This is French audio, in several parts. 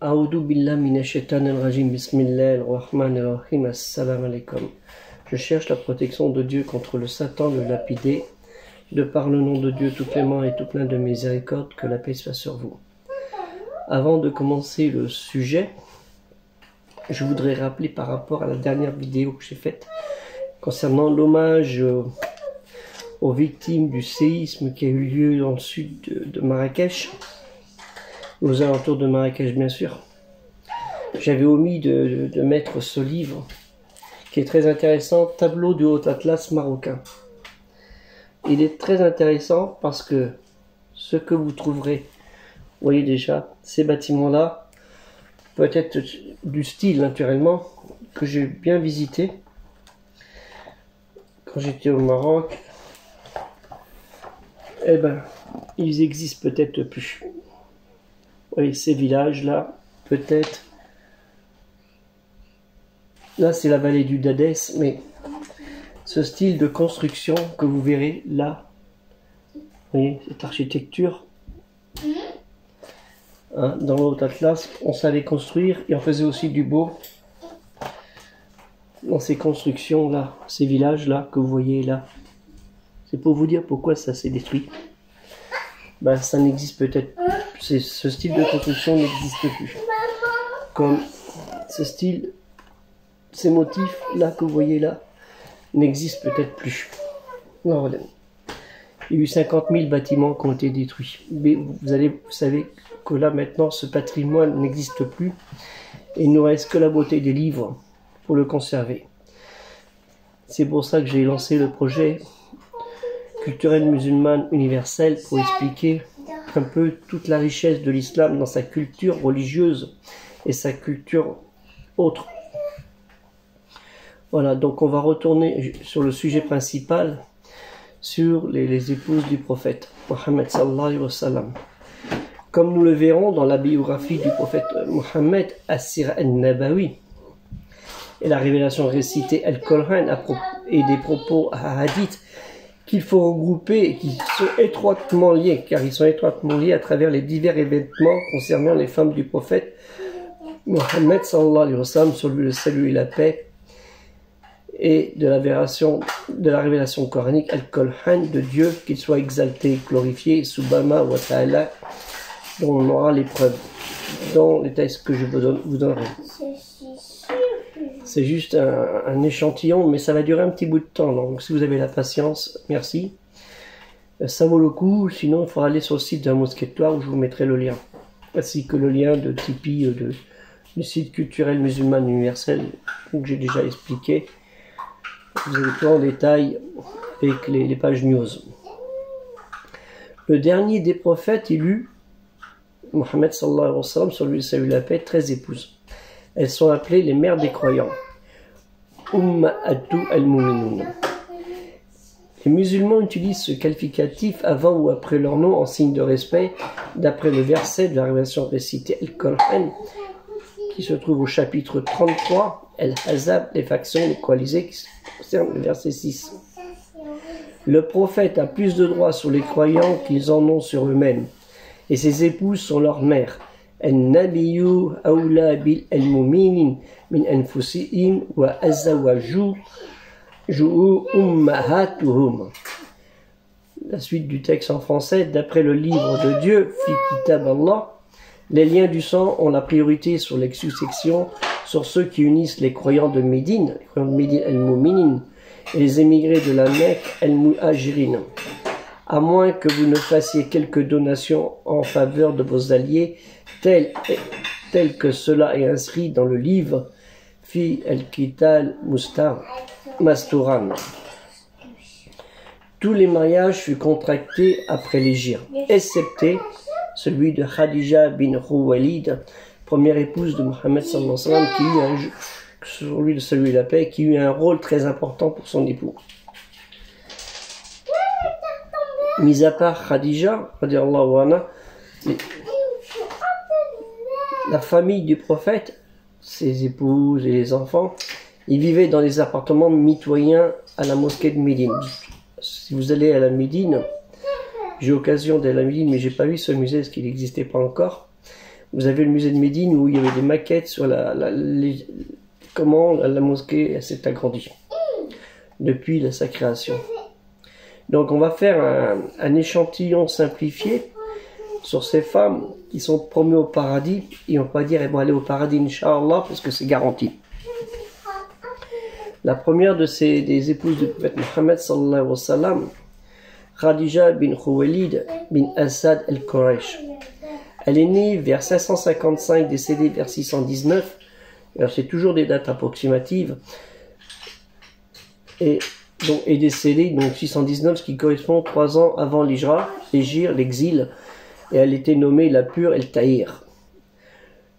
A'oudou billah minash shaitanir rajim, bismillahir rahmanir rahim, assalamu alaikum. Je cherche la protection de Dieu contre le Satan, le lapidé, de par le nom de Dieu tout clément et tout plein de miséricorde, que la paix soit sur vous. Avant de commencer le sujet, je voudrais rappeler par rapport à la dernière vidéo que j'ai faite concernant l'hommage aux victimes du séisme qui a eu lieu dans le sud de Marrakech, aux alentours de Marrakech bien sûr. J'avais omis de mettre ce livre qui est très intéressant, Tableau du Haut Atlas marocain. Il est très intéressant parce que ce que vous trouverez, vous voyez déjà, ces bâtiments-là, peut-être du style naturellement, que j'ai bien visité quand j'étais au Maroc, eh ben, ils existent peut-être plus. Vous voyez, ces villages-là, peut-être. Là, c'est la vallée du Dadès, mais ce style de construction que vous verrez là, vous voyez, cette architecture, hein, dans le Haut Atlas, on savait construire et on faisait aussi du beau dans ces constructions-là, ces villages-là que vous voyez là. C'est pour vous dire pourquoi ça s'est détruit. Ben, ça n'existe peut-être, ce style de construction n'existe plus. Comme ce style, ces motifs là que vous voyez là, n'existent peut-être plus. Alors, il y a eu 50 000 bâtiments qui ont été détruits. Mais vous savez que là maintenant, ce patrimoine n'existe plus. Et il ne nous reste que la beauté des livres pour le conserver. C'est pour ça que j'ai lancé le projet culturel musulman universel pour expliquer un peu toute la richesse de l'islam dans sa culture religieuse et sa culture autre. Voilà, donc on va retourner sur le sujet principal, sur les épouses du prophète Mohammed sallallahu alayhi wa sallam. Comme nous le verrons dans la biographie du prophète Mohammed, As-Sira al-Nabawi, et la révélation récitée Al-Qur'an et des propos hadiths qu'il faut regrouper et qui sont étroitement liés, car ils sont étroitement liés à travers les divers événements concernant les femmes du prophète Mohammed sallallahu alayhi wa sallam, sur lui le salut et la paix, et de la révélation coranique Al-Qur'an de Dieu, qu'il soit exalté, glorifié, Subhana wa ta'ala, dont on aura les preuves dans les textes que je vous donnerai. C'est juste un échantillon, mais ça va durer un petit bout de temps. Donc si vous avez la patience, merci. Ça vaut le coup, sinon il faudra aller sur le site d'un mousquetoir où je vous mettrai le lien. Ainsi que le lien de Tipeee du site culturel musulman universel que j'ai déjà expliqué. Vous avez tout en détail avec les pages news. Le dernier des prophètes, il eut, Mohammed sallallahu alayhi wa sallam, sur lui le salut et la paix, 13 épouses. Elles sont appelées les mères des croyants. Ummahatu al-Mu'minin. Les musulmans utilisent ce qualificatif avant ou après leur nom en signe de respect, d'après le verset de la révélation récitée Al-Qur'an, qui se trouve au chapitre 33, Al-Hazab, les factions, les coalisés, qui concerne le verset 6. Le prophète a plus de droits sur les croyants qu'ils en ont sur eux-mêmes, et ses épouses sont leurs mères. An-Nabiyyu awla bil al-mu'minin min anfusihim wa azwaju ummahatuhum. La suite du texte en français, d'après le livre de Dieu, fi kitab Allah, les liens du sang ont la priorité sur les successions, sur ceux qui unissent les croyants de Médine, les croyants de Médine al-Mu'minin, et les émigrés de la Mecque al-Muhajirin. À moins que vous ne fassiez quelques donations en faveur de vos alliés, tel que cela est inscrit dans le livre Fi al-Qital Masturan. Tous les mariages furent contractés après l'hégire, excepté celui de Khadija bin Khuwaylid, première épouse de Mohammed sallallahu alayhi wa sallam, qui eut sur lui le salut et la paix, qui eut un rôle très important pour son époux. Mis à part Khadija, radiallahu anha, la famille du prophète, ses épouses et les enfants, ils vivaient dans des appartements mitoyens à la mosquée de Médine. Si vous allez à la Médine, j'ai eu l'occasion d'aller à la Médine, mais j'ai pas vu ce musée parce qu'il n'existait pas encore. Vous avez le musée de Médine où il y avait des maquettes sur comment la mosquée s'est agrandie depuis sa création. Donc on va faire un échantillon simplifié sur ces femmes qui sont promues au paradis, et on va dire elles vont aller au paradis Inch'Allah parce que c'est garanti. La première des épouses du prophète Mohammed sallallahu alayhi wa sallam, Khadija bin Khuwaylid bin Asad al-Quraysh. Elle est née vers 555, décédée vers 619. Alors c'est toujours des dates approximatives. Et décédée donc 619, ce qui correspond 3 ans avant l'Hijra, l'exil. Et elle était nommée la pure El-Tahir.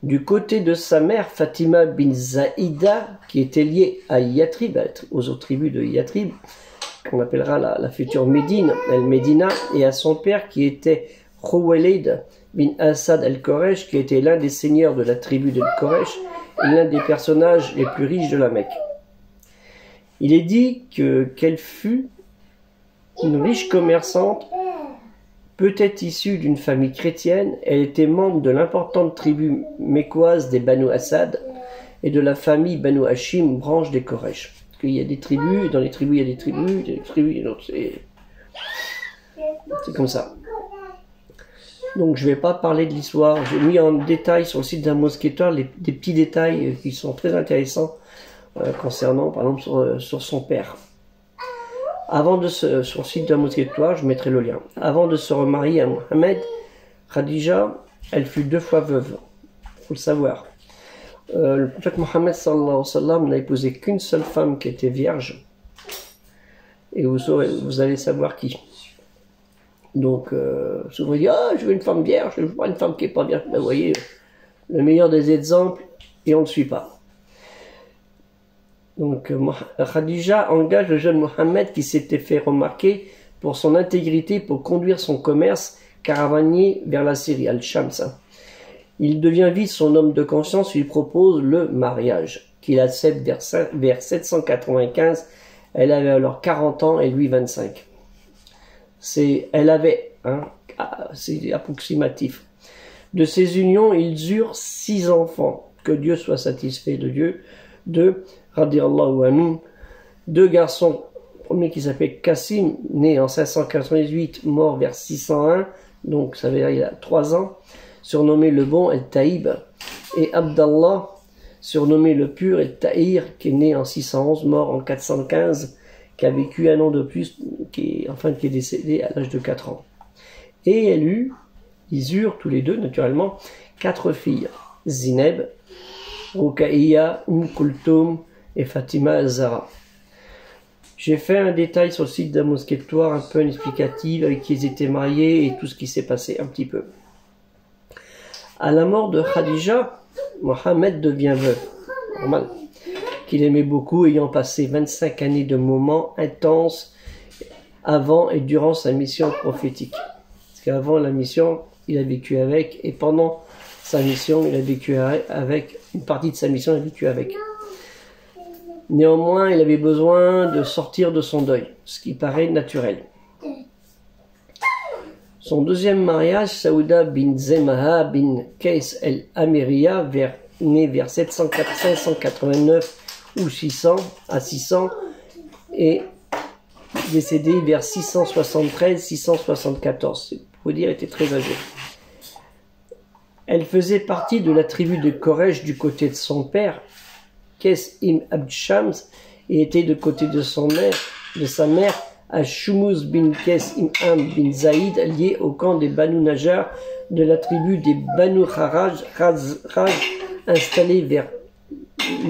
Du côté de sa mère, Fatima bin Zaïda, qui était liée à Yatrib, aux autres tribus de Yatrib, qu'on appellera la future Médine, El-Médina, et à son père qui était Khuwaylid bin Asad al-Quraysh, qui était l'un des seigneurs de la tribu de Quraysh et l'un des personnages les plus riches de la Mecque. Il est dit qu'elle fut une riche commerçante, peut-être issue d'une famille chrétienne. Elle était membre de l'importante tribu mécoise des Banu Asad et de la famille Banu Hashim, branche des Quraysh. Parce qu'il y a des tribus, et dans les tribus il y a des tribus, donc c'est comme ça. Donc je ne vais pas parler de l'histoire, j'ai mis en détail sur le site d'un mousquetaire des petits détails qui sont très intéressants concernant par exemple sur son père. Sur le site d'un mousquetaire, je mettrai le lien. Avant de se remarier à Mohammed, Khadija, elle fut 2 fois veuve, il faut le savoir. Le prophète Mohammed sallallahu alayhi wa sallam n'a épousé qu'une seule femme qui était vierge, et vous allez savoir qui. Donc, souvent il dit, je veux une femme vierge, je veux pas une femme qui n'est pas vierge. Ben, vous voyez, le meilleur des exemples, et on ne le suit pas. Donc, Khadija engage le jeune Mohammed qui s'était fait remarquer pour son intégrité pour conduire son commerce caravanier vers la Syrie, Al-Shams. Il devient vite son homme de confiance, lui propose le mariage, qu'il accepte vers 795. Elle avait alors 40 ans et lui 25. C'est approximatif. De ces unions, ils eurent 6 enfants. Que Dieu soit satisfait de Dieu. 2 garçons. Le premier qui s'appelait Qasim, né en 598, mort vers 601, donc ça veut dire il a 3 ans, surnommé le bon El-Taïb, et Abdallah, surnommé le pur El-Tahir, qui est né en 611, mort en 415, qui a vécu 1 an de plus, qui est décédé à l'âge de 4 ans. Et ils eurent tous les deux, naturellement, 4 filles, Zineb, Ruqaïya, Kulthum et Fatima Zahra. J'ai fait un détail sur le site d'un mousquetaire, un peu explicatif, avec qui ils étaient mariés et tout ce qui s'est passé un petit peu. À la mort de Khadija, Mohammed devient veuf, normal, qu'il aimait beaucoup, ayant passé 25 années de moments intenses avant et durant sa mission prophétique. Parce qu'avant la mission, il a vécu avec, et pendant sa mission, il a vécu avec, une partie de sa mission, il a vécu avec. Néanmoins, il avait besoin de sortir de son deuil, ce qui paraît naturel. Son deuxième mariage, Saouda bin Zemaha bin Qais el-Amiriya, né vers 589 ou 600 et décédé vers 673-674. Pour dire, elle était très âgée. Elle faisait partie de la tribu de Quraysh du côté de son père, Qais ibn Abd Shams, et était de côté de sa mère, Ashumuz bin Qais ibn Amr bin Zaïd, lié au camp des Banu Najjar de la tribu des Banu Kharaj, installé vers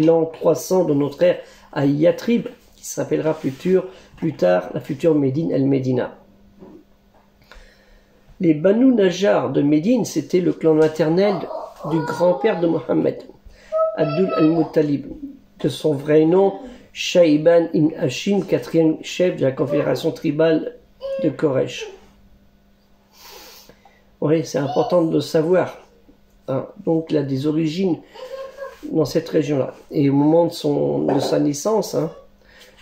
l'an 300 de notre ère à Yatrib, qui s'appellera plus tard la future Médine El-Médina. Les Banu Najjar de Médine, c'était le clan maternel du grand-père de Mohammed, Abdul al-Muttalib, de son vrai nom, Shayban ibn Hashim, 4e chef de la confédération tribale de Quraysh. Oui, c'est important de le savoir. Donc, il a des origines dans cette région-là. Et au moment de sa naissance,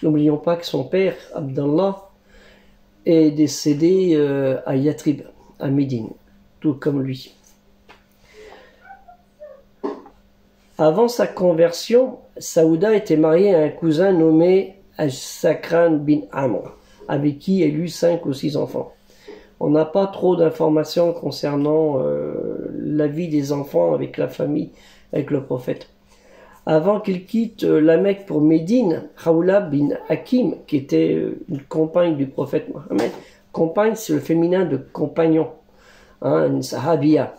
n'oublions pas que son père, Abdallah, est décédé à Yatrib, à Médine, tout comme lui. Avant sa conversion, Saouda était mariée à un cousin nommé Al-Sakran bin Amr, avec qui elle eut 5 ou 6 enfants. On n'a pas trop d'informations concernant la vie des enfants avec la famille, avec le prophète. Avant qu'il quitte la Mecque pour Médine, Khawla bin Hakim, qui était une compagne du prophète Mohammed, compagne c'est le féminin de compagnon, hein, une sahabiya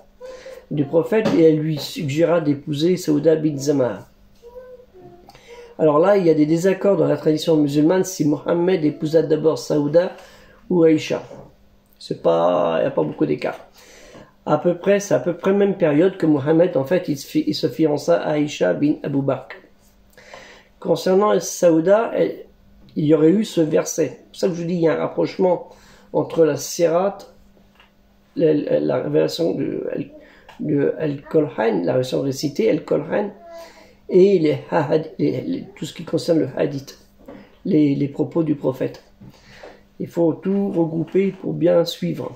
du prophète, et elle lui suggéra d'épouser Saouda bin Zam'a. Alors là, il y a des désaccords dans la tradition musulmane si Mohammed épousa d'abord Saouda ou Aïcha. Il n'y a pas beaucoup d'écart. C'est à peu près même période que Mohammed, en fait, il se fiança à Aïcha bin Abu Bakr. Concernant Saouda, il y aurait eu ce verset. C'est pour ça que je vous dis, il y a un rapprochement entre la Sirat, la révélation de Al-Qur'an, la version récitée, Al-Qur'an, et tout ce qui concerne le hadith, les propos du prophète. Il faut tout regrouper pour bien suivre.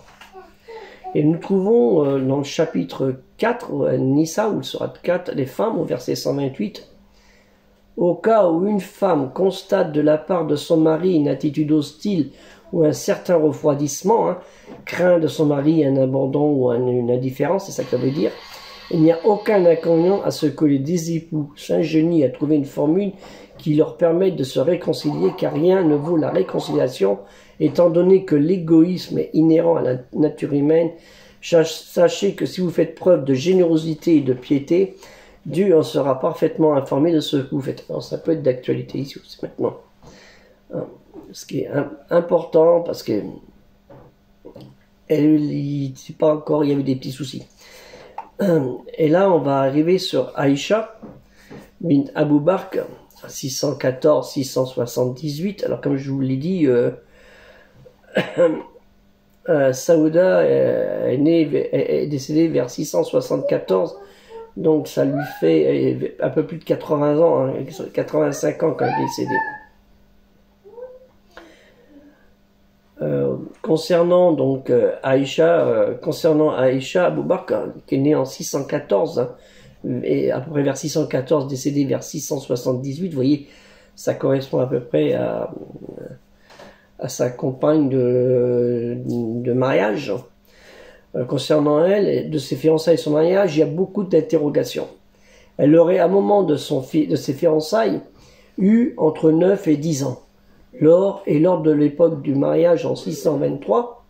Et nous trouvons dans le chapitre 4, Nisa, ou le surat 4, les femmes, au verset 128, au cas où une femme constate de la part de son mari une attitude hostile ou un certain refroidissement, hein, craint de son mari un abandon ou une indifférence, c'est ça que ça veut dire, il n'y a aucun inconvénient à ce que les deux époux s'ingénient à trouver une formule qui leur permette de se réconcilier, car rien ne vaut la réconciliation, étant donné que l'égoïsme est inhérent à la nature humaine. Sachez que si vous faites preuve de générosité et de piété, Dieu en sera parfaitement informé de ce que vous faites. Alors ça peut être d'actualité ici aussi maintenant. Ce qui est important, parce que il y avait des petits soucis. Et là, on va arriver sur Aïcha bin Abu Bakr, 614-678. Alors, comme je vous l'ai dit, Saouda est décédée vers 674, donc ça lui fait un peu plus de 80 ans, hein, 85 ans quand elle est décédée. Concernant Aïcha, Abu Bakr, qui est née en 614, hein, et à peu près vers 614, décédée vers 678, vous voyez, ça correspond à peu près à sa compagne de mariage. Concernant elle, de ses fiançailles et son mariage, il y a beaucoup d'interrogations. Elle aurait, à un moment de ses fiançailles, eu entre 9 et 10 ans. Lors de l'époque du mariage en 623,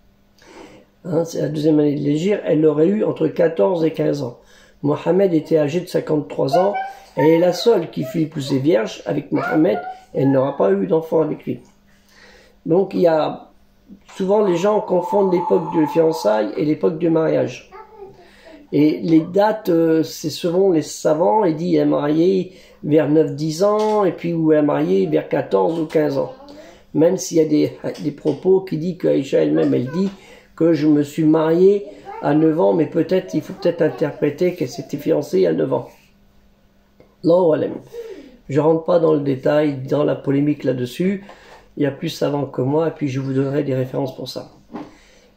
hein, c'est la deuxième année de l'Hégire, elle aurait eu entre 14 et 15 ans. Mohammed était âgé de 53 ans, elle est la seule qui fut épousée vierge avec Mohammed, et elle n'aura pas eu d'enfant avec lui. Donc souvent les gens confondent l'époque de fiançailles et l'époque du mariage. Et les dates, c'est souvent les savants, ils disent elle est mariée vers 9-10 ans, et puis où elle est mariée vers 14 ou 15 ans. Même s'il y a des propos qui disent qu'Aïcha elle-même, elle dit que je me suis mariée à 9 ans, mais il faut peut-être interpréter qu'elle s'était fiancée à 9 ans. Allahu alam. Je rentre pas dans le détail, dans la polémique là-dessus. Il y a plus savants que moi, et puis je vous donnerai des références pour ça.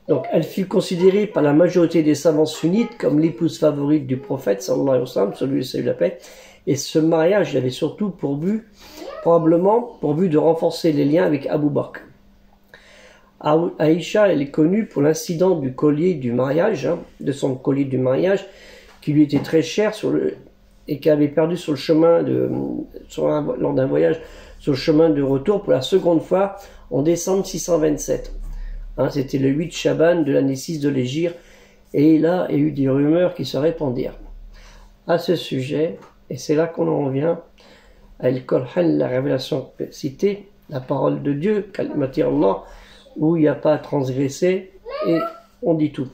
Donc, elle fut considérée par la majorité des savants sunnites comme l'épouse favorite du prophète, sallallahu alayhi wa sallam, celui de la paix. Et ce mariage avait surtout probablement pour but de renforcer les liens avec Abu Bakr. Aïcha, elle est connue pour l'incident du collier du mariage, hein, de son collier du mariage, qui lui était très cher et qu'elle avait perdu sur le chemin lors d'un voyage sur le chemin de retour pour la seconde fois en décembre 627. Hein, c'était le 8 Chaban de l'année 6 de l'Hégire, et là, il y a eu des rumeurs qui se répandirent. À ce sujet, et c'est là qu'on en revient à Al-Qur'an, la révélation citée, la parole de Dieu, Kalimati Allah, où il n'y a pas à transgresser, et on dit tout.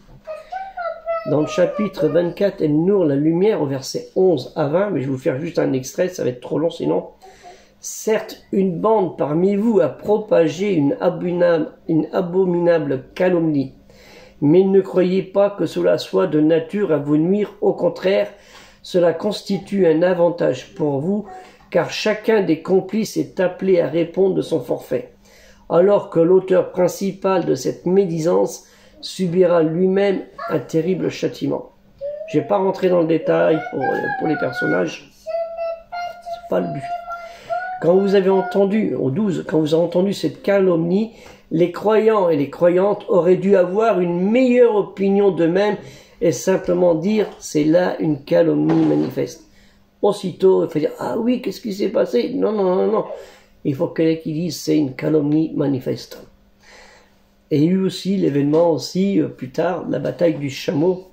Dans le chapitre 24, El-Nour, la lumière, au verset 11 à 20, mais je vais vous faire juste un extrait, ça va être trop long sinon. Certes, une bande parmi vous a propagé une abominable calomnie, mais ne croyez pas que cela soit de nature à vous nuire, au contraire, cela constitue un avantage pour vous, car chacun des complices est appelé à répondre de son forfait, alors que l'auteur principal de cette médisance subira lui-même un terrible châtiment. Je ne vais pas rentrer dans le détail pour les personnages. pas le but. Quand vous avez entendu, au 12, quand vous avez entendu cette calomnie, les croyants et les croyantes auraient dû avoir une meilleure opinion d'eux-mêmes et simplement dire, c'est là une calomnie manifeste. Aussitôt, il faut dire, ah oui, qu'est-ce qui s'est passé? Non, non, non, non. Il faut quelqu'un qui dise, c'est une calomnie manifeste. Et il y a eu aussi l'événement aussi, plus tard, la bataille du chameau,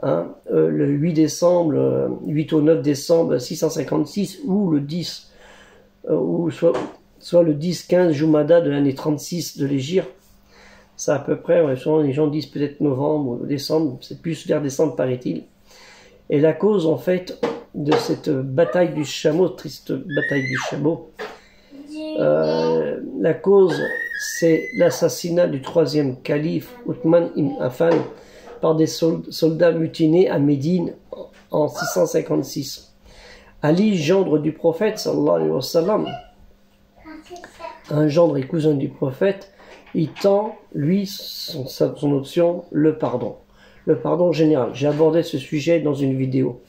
hein, le 8 décembre, 8 au 9 décembre 656, ou le 10, ou soit le 10-15 Jumada de l'année 36 de l'Hégire. Ça à peu près, souvent les gens disent peut-être novembre ou décembre, c'est plus vers décembre paraît-il. Et la cause en fait de cette bataille du chameau, triste bataille du chameau, la cause c'est l'assassinat du troisième calife Othman ibn Affan par des soldats mutinés à Médine en 656. Ali, gendre du prophète sallallahu alayhi wa sallam, un gendre et cousin du prophète, il tend, lui, son option, le pardon général. J'ai abordé ce sujet dans une vidéo.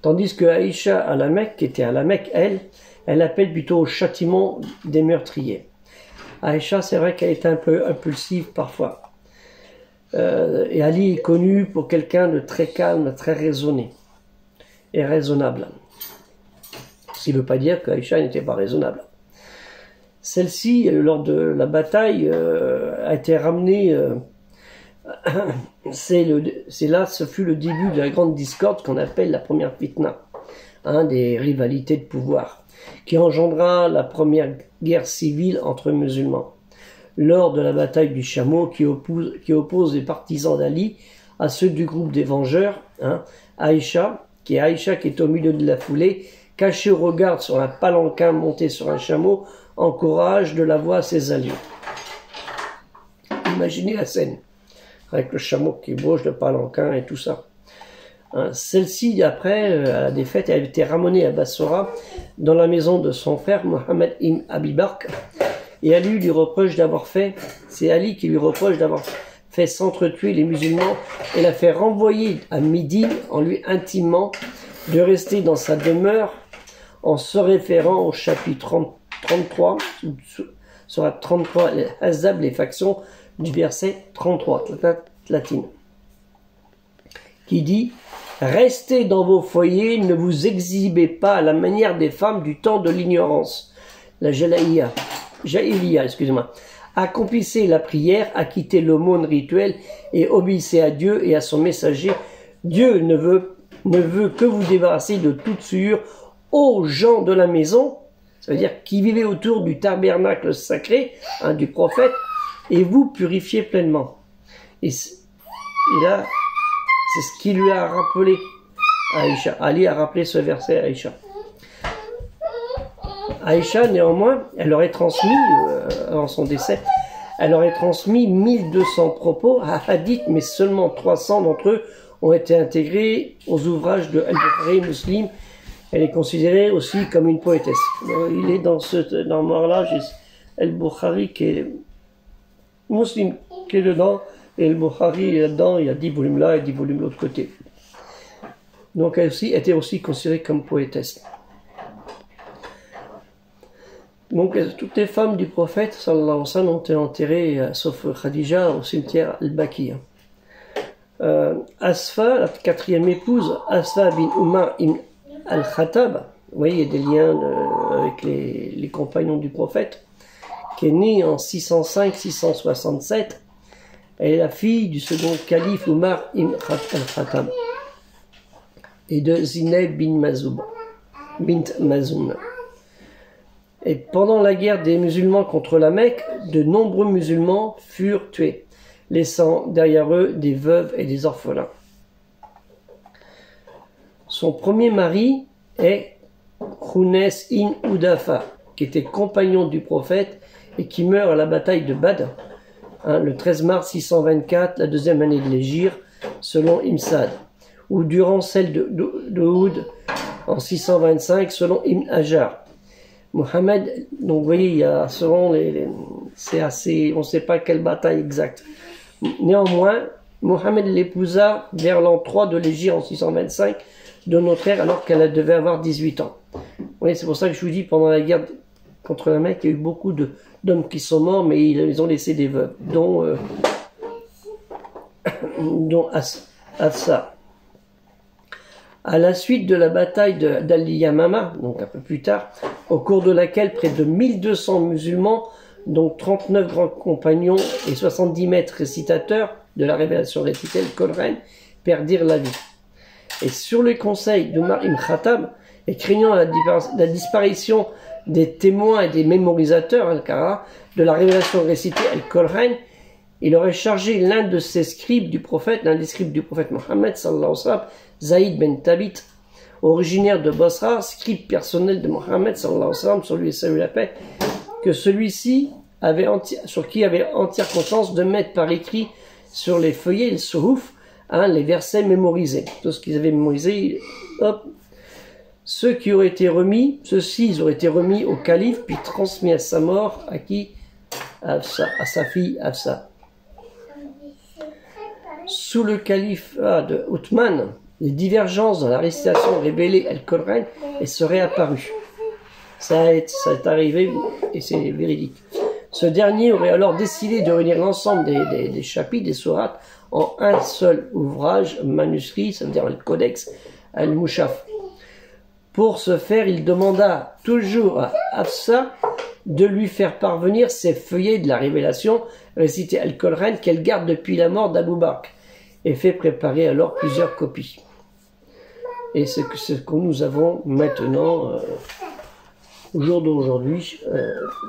Tandis que Aïcha à la Mecque, qui était à la Mecque, elle appelle plutôt au châtiment des meurtriers. Aïcha, c'est vrai qu'elle est un peu impulsive parfois. Et Ali est connu pour quelqu'un de très calme, très raisonné et raisonnable. Ce qui ne veut pas dire qu'Aïcha n'était pas raisonnable. Celle-ci, lors de la bataille, a été ramenée. Ce fut le début de la grande discorde qu'on appelle la première fitna, des rivalités de pouvoir, qui engendra la première guerre civile entre musulmans. Lors de la bataille du chameau qui oppose les partisans d'Ali à ceux du groupe des vengeurs, Aïcha qui est au milieu de la foulée, cachée au regard sur un palanquin monté sur un chameau, encourage de la voix à ses alliés. Imaginez la scène, avec le chameau qui bouge, le palanquin et tout ça. Celle-ci, après la défaite, elle a été ramenée à Bassora, dans la maison de son frère, Mohammed ibn Abi Bakr, et Ali lui reproche d'avoir fait, c'est Ali qui lui reproche d'avoir fait s'entretuer les musulmans et l'a fait renvoyer à Médine en lui intimant de rester dans sa demeure en se référant au chapitre 33, sur la 33, les Hazab, les factions du verset 33, latine, qui dit « Restez dans vos foyers, ne vous exhibez pas à la manière des femmes du temps de l'ignorance. » La Jahiliya, excusez-moi. Accomplissez la prière, acquittez l'aumône rituelle et obéissez à Dieu et à son messager. Dieu ne veut que vous débarrasser de toute souillure aux gens de la maison, ça veut dire qui vivaient autour du tabernacle sacré, du prophète, et vous purifiez pleinement. Et là, c'est ce qui lui a rappelé à Aïcha. Ali a rappelé ce verset à Aïcha. Aïcha, néanmoins, elle aurait transmis, avant son décès, elle aurait transmis 1200 propos à hadith, mais seulement 300 d'entre eux ont été intégrés aux ouvrages de Al-Bukhari, Muslim. Elle est considérée aussi comme une poétesse. Il est dans le mort-là, Al-Bukhari qui est Muslim qui est dedans, et Al-Bukhari est dedans, il y a 10 volumes là et 10 volumes de l'autre côté. Donc elle aussi, était aussi considérée comme poétesse. Donc toutes les femmes du prophète sallallahu alayhi wa sallam ont été enterrées, sauf Khadija, au cimetière Al-Baqi. Asfa, la quatrième épouse, Asfa bin Umar ibn al-Khattab, vous voyez, il y a des liens avec les compagnons du prophète, qui est née en 605-667. Elle est la fille du second calife Umar ibn al-Khattab et de Zineb bint Mazoun. Et pendant la guerre des musulmans contre la Mecque, de nombreux musulmans furent tués, laissant derrière eux des veuves et des orphelins. Son premier mari est Khounes ibn Udafa, qui était compagnon du prophète et qui meurt à la bataille de Badr, le 13 mars 624, la deuxième année de l'Hégire, selon Imsad, ou durant celle de Oud en 625, selon Ibn Hajar. Mohammed, donc vous voyez, il y a selon c'est assez, on ne sait pas quelle bataille exacte. Néanmoins, Mohammed l'épousa vers l'an 3 de l'Hégire en 625 de notre ère, alors qu'elle devait avoir 18 ans. Oui, c'est pour ça que je vous dis, pendant la guerre contre la Mecque, il y a eu beaucoup d'hommes qui sont morts, mais ils ont laissé des veuves, dont Hafsa. À la suite de la bataille d'Al-Yamama, donc un peu plus tard, au cours de laquelle près de 1200 musulmans, dont 39 grands compagnons et 70 maîtres récitateurs de la révélation récitée, le Coran, perdirent la vie. Et sur les conseils d'Omar ibn Khattab, et craignant la disparition des témoins et des mémorisateurs, Al-Qara, de la révélation récitée, Al-Coran, il aurait chargé l'un de ses scribes du prophète, l'un des scribes du prophète Mohammed, sallallahu alayhi wa sallam, Zaïd ben Thabit, originaire de Basra, scribe personnel de Mohammed, sallallahu alayhi wa sallam, sur lui et salut la paix, que celui-ci sur qui avait entière conscience de mettre par écrit sur les feuillets, le suhuf, les versets mémorisés. Tout ce qu'ils avaient mémorisé, hop. Ceux-ci auraient été remis au calife, puis transmis à sa mort, à qui? À sa fille Hafsa. Sous le califat de Othman, les divergences dans la récitation révélée Al-Coran seraient apparues. Ça est arrivé et c'est véridique. Ce dernier aurait alors décidé de réunir l'ensemble des chapitres, des sourates, en un seul ouvrage manuscrit, ça veut dire le codex Al-Mushaf. Pour ce faire, il demanda toujours à Hafsa de lui faire parvenir ses feuillets de la révélation récitée Al-Coran qu'elle garde depuis la mort d'Abou Bakr et fait préparer alors plusieurs copies. Et c'est ce que nous avons maintenant au jour d'aujourd'hui.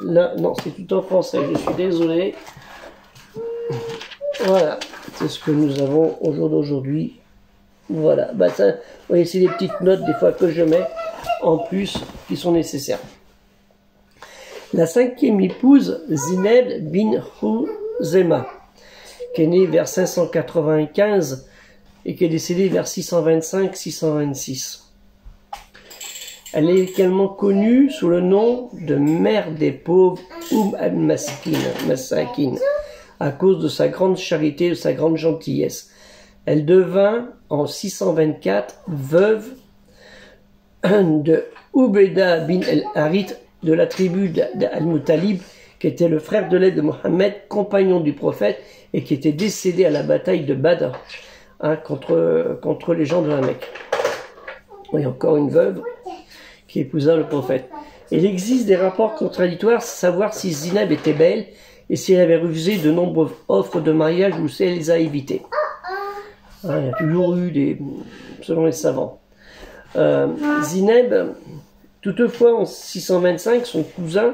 Là, non, c'est tout en français, je suis désolé. Voilà, c'est ce que nous avons au jour d'aujourd'hui. Voilà, bah ça, vous voyez, c'est des petites notes des fois que je mets en plus qui sont nécessaires. La cinquième épouse, Zineb bin Khuzaima, qui est née vers 595 et qui est décédée vers 625-626. Elle est également connue sous le nom de mère des pauvres al-Masakin, à cause de sa grande charité, de sa grande gentillesse. Elle devint en 624 veuve de Ubeda bin al-Harith de la tribu d'Al-Muttalib, qui était le frère de lait de Mohammed, compagnon du prophète, et qui était décédé à la bataille de Badr contre les gens de la Mecque. Oui, encore une veuve qui épousa le prophète. Il existe des rapports contradictoires, savoir si Zineb était belle et si elle avait refusé de nombreuses offres de mariage ou si elle les a évitées. Il y a toujours eu selon les savants. Zineb, toutefois en 625, son cousin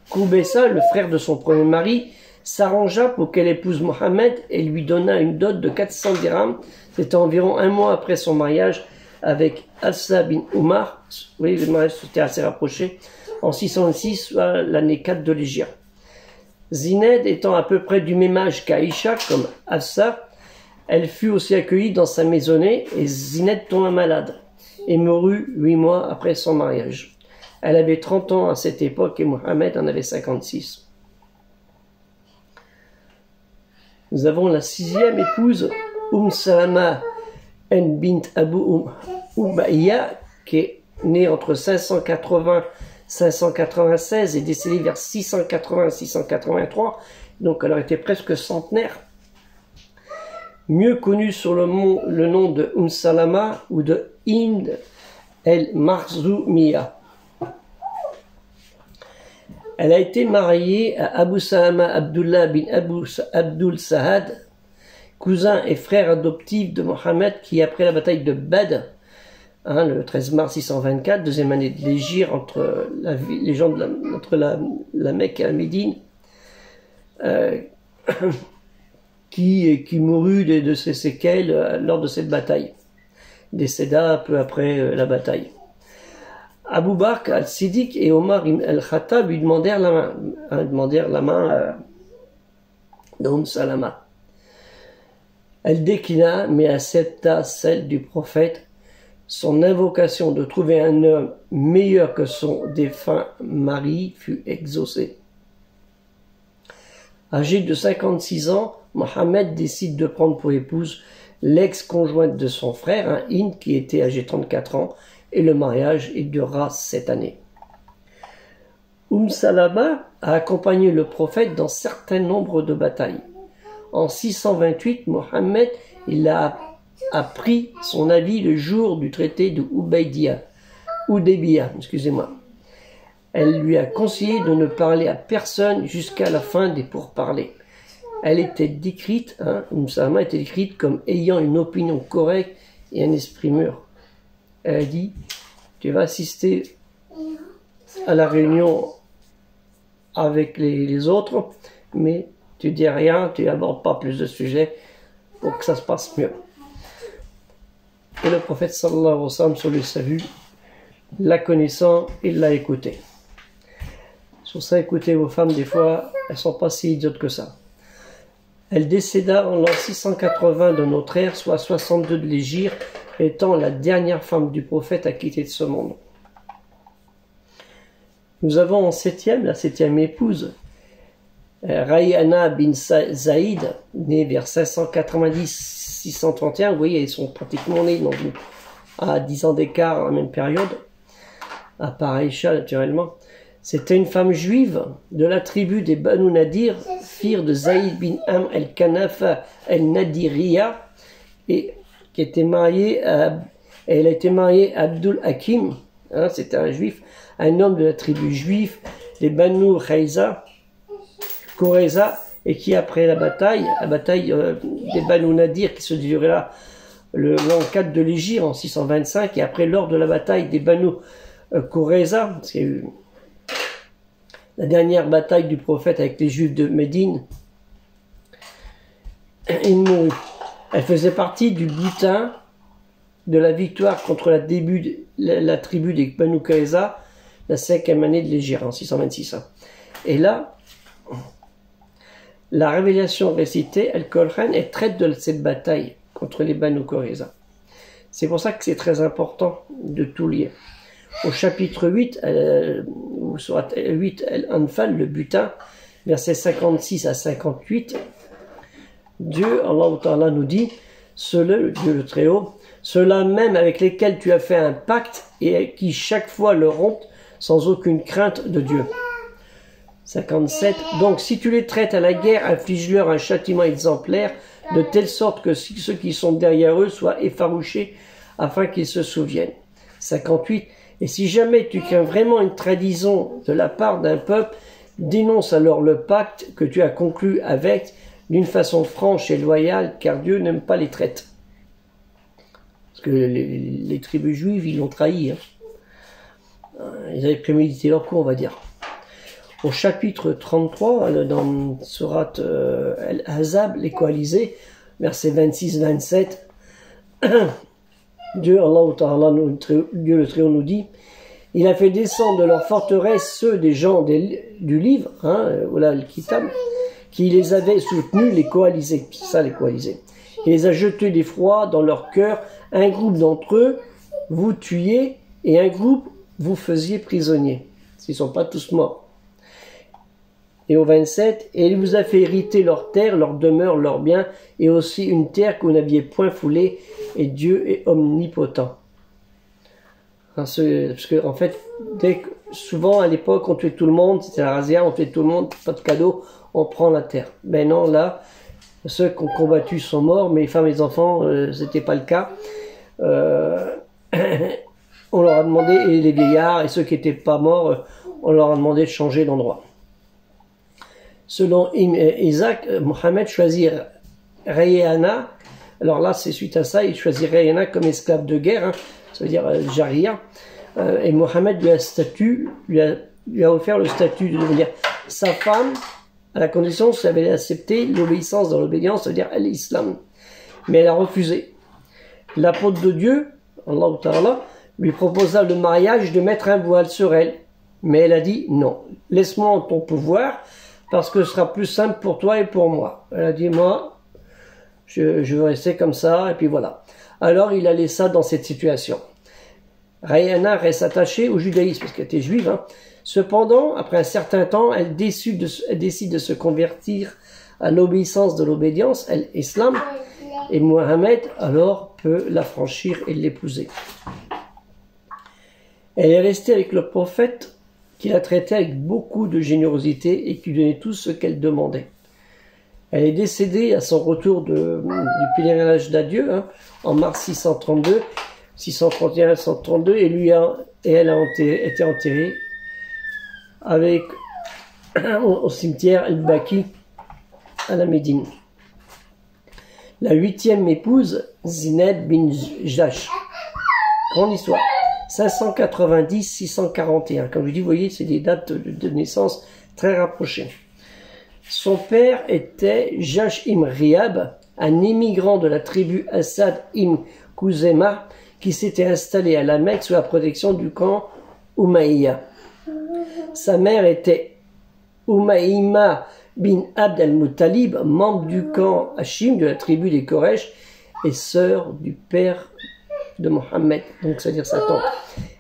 Koubessa, le frère de son premier mari, s'arrangea pour qu'elle épouse Mohammed et lui donna une dot de 400 dirhams. C'était environ un mois après son mariage avec Hafsa bin Umar. Oui, le mariage s'était assez rapproché. En 626, soit l'année 4 de l'Hégire. Zineb étant à peu près du même âge qu'Aïcha, comme Hafsa, elle fut aussi accueillie dans sa maisonnée et Zineb tomba malade et mourut 8 mois après son mariage. Elle avait 30 ans à cette époque et Mohammed en avait 56. Nous avons la sixième épouse, Salama bint Abu Ubayya, qui est née entre 580-596 et décédée vers 680-683, donc elle aurait été presque centenaire. Mieux connue sur le nom de Salama ou de Hind el-Makhzoumiya. Elle a été mariée à Abu Salama Abdullah bin Abdul Sahad, cousin et frère adoptif de Mohammed, qui après la bataille de Badr, le 13 mars 624, deuxième année de l'Hégire entre les gens entre la Mecque et la Médine, qui mourut de ses séquelles lors de cette bataille. Décéda peu après la bataille. Abu Bakr al-Siddiq et Omar ibn al-Khattab lui demandèrent la main d'Oum Salama. Elle déclina, mais accepta celle du prophète. Son invocation de trouver un homme meilleur que son défunt mari fut exaucée. Âgée de 56 ans, Mohammed décide de prendre pour épouse l'ex-conjointe de son frère, Hind, qui était âgé de 34 ans, et le mariage durera 7 années. Salama a accompagné le prophète dans certain nombre de batailles. En 628, Mohammed a pris son avis le jour du traité de Hudaybiyah, excusez-moi. Elle lui a conseillé de ne parler à personne jusqu'à la fin des pourparlers. Elle était décrite, Salama était décrite comme ayant une opinion correcte et un esprit mûr. Elle a dit, tu vas assister à la réunion avec les autres, mais tu dis rien, tu n'abordes pas plus de sujets pour que ça se passe mieux. Et le prophète sallallahu alayhi wa sallam, sur le salut, la connaissant, il l'a écouté. Sur ça, écoutez vos femmes, des fois, elles ne sont pas si idiotes que ça. Elle décéda en l'an 680 de notre ère, soit 62 de l'Hégire, étant la dernière femme du prophète à quitter de ce monde. Nous avons en la septième épouse, Rayana bin Zaïd, née vers 590-631. Vous voyez, ils sont pratiquement nés à 10 ans d'écart à la même période, à part Aïcha naturellement. C'était une femme juive de la tribu des Banu Nadir, fille de Zaïd bin Amr el-Kanafa el-Nadiriya, et qui était mariée elle a été mariée à Abdul Hakim, c'était un juif, un homme de la tribu juive des Banu Qurayza, et qui après la bataille des Banu Nadir qui se déroulera l'an 4 de l'Hégire en 625, et après lors de la bataille des Banu Qurayza, c'est la dernière bataille du prophète avec les Juifs de Médine, il mourut. Elle faisait partie du butin de la victoire contre la tribu des Banu Qurayza, la 5e année de l'Hégire, en 626. Et là, la révélation récitée, Al-Qur'an, elle traite de cette bataille contre les Banu Qurayza. C'est pour ça que c'est très important de tout lire. Au chapitre 8, ou surat 8, Al-Anfal, le butin, versets 56 à 58, Dieu, Allah Ta'ala, nous dit, Dieu le Très-Haut, ceux-là même avec lesquels tu as fait un pacte et qui chaque fois le rompent sans aucune crainte de Dieu. 57. Donc si tu les traites à la guerre, inflige-leur un châtiment exemplaire, de telle sorte que ceux qui sont derrière eux soient effarouchés, afin qu'ils se souviennent. 58. Et si jamais tu crains vraiment une trahison de la part d'un peuple, dénonce alors le pacte que tu as conclu avec d'une façon franche et loyale, car Dieu n'aime pas les traites. Parce que les tribus juives, ils l'ont trahi. Ils avaient prémédité leur coup, on va dire. Au chapitre 33, dans Surat Al-Ahzab, les coalisés, versets 26-27, Dieu, Allah Ta'ala, Dieu le Très-Haut nous dit, il a fait descendre de leur forteresse ceux des gens du livre, voilà le Kitab, qui les avaient soutenus, les coalisés, c'est ça les coalisés. Il les a jetés d'effroi dans leur cœur, un groupe d'entre eux vous tuiez et un groupe vous faisiez prisonniers. Ils ne sont pas tous morts. Et au 27, et il vous a fait hériter leur terre, leur demeure, leurs biens, et aussi une terre que vous n'aviez point foulée, et Dieu est omnipotent. Parce que, en fait, souvent à l'époque, on tuait tout le monde, c'était la razzia, on tuait tout le monde, pas de cadeau, on prend la terre. Ben non, là, ceux qui ont combattu sont morts, mais les femmes et les enfants, c'était pas le cas. On leur a demandé, et les vieillards, et ceux qui n'étaient pas morts, on leur a demandé de changer d'endroit. Selon Isaac, Mohammed choisit Rayana. Alors là, c'est suite à ça, il choisit Rayana comme esclave de guerre, ça veut dire Jaria. Et Mohammed lui a offert le statut de devenir sa femme, à la condition qu'elle avait accepté l'obéissance dans l'obédience, c'est-à-dire l'islam. Mais elle a refusé. L'apôtre de Dieu, Allah Ta'ala, lui proposa le mariage de mettre un voile sur elle. Mais elle a dit non, laisse-moi en ton pouvoir, parce que ce sera plus simple pour toi et pour moi. Elle a dit, moi, je veux rester comme ça, et puis voilà. Alors il a laissé ça dans cette situation. Rayana reste attachée au judaïsme, parce qu'elle était juive. Cependant, après un certain temps, elle décide de se convertir à l'obéissance de l'obédience, l'islam, et Mohammed alors peut l'affranchir et l'épouser. Elle est restée avec le prophète qui la traitait avec beaucoup de générosité et qui lui donnait tout ce qu'elle demandait. Elle est décédée à son retour du pèlerinage d'adieu, en mars 632, 631-632, et elle a été enterrée au cimetière El-Baki à la Médine. La 8e épouse, Zineb bin Jash. Grande histoire. 590-641. Comme je dis, vous voyez, c'est des dates de naissance très rapprochées. Son père était Jash ibn Riyab, un immigrant de la tribu Asad ibn Khuzaymah qui s'était installé à la Mecque sous la protection du camp Umayya. Sa mère était Umayma bin Abd al-Muttalib, membre du camp Hashim de la tribu des Koresh et sœur du père de Mohammed, donc c'est-à-dire sa tante.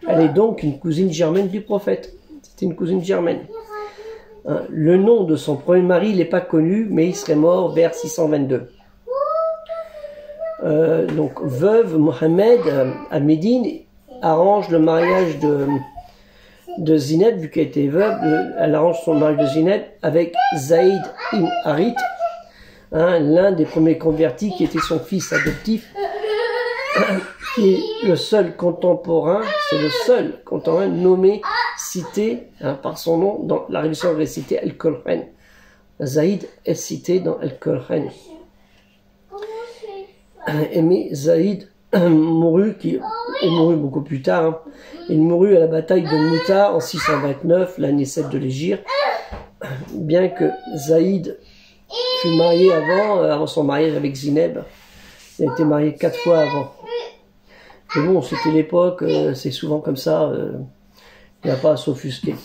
Elle est donc une cousine germaine du prophète. C'était une cousine germaine. Le nom de son premier mari n'est pas connu, mais il serait mort vers 622. Donc veuve, Mohammed à Médine arrange le mariage de Zineb, vu qu'elle était veuve, elle arrange son mariage de Zineb avec Zaïd ibn Harith, l'un des premiers convertis qui était son fils adoptif, qui est le seul contemporain, c'est le seul contemporain nommé, cité par son nom dans la révision récitée Al-Qur'an. Zaïd est cité dans Al-Qur'an. Mais Zaïd mourut beaucoup plus tard. Il mourut à la bataille de Mouta en 629, l'année 7 de l'Hégire. Bien que Zaïd fut marié avant son mariage avec Zineb. Il a été marié 4 fois avant. Mais bon, c'était l'époque, c'est souvent comme ça, il n'y a pas à s'offusquer.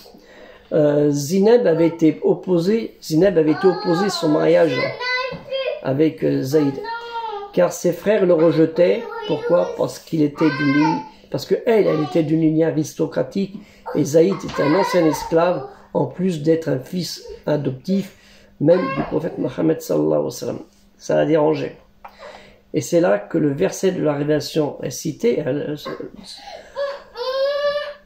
Zineb avait été opposé son mariage avec Zaïd, car ses frères le rejetaient. Pourquoi? Parce qu'il était elle était d'une lignée aristocratique, et Zaïd était un ancien esclave, en plus d'être un fils adoptif, même du prophète Mohammed sallallahu alayhi wa sallam. Ça l'a dérangé. Et c'est là que le verset de la révélation est cité,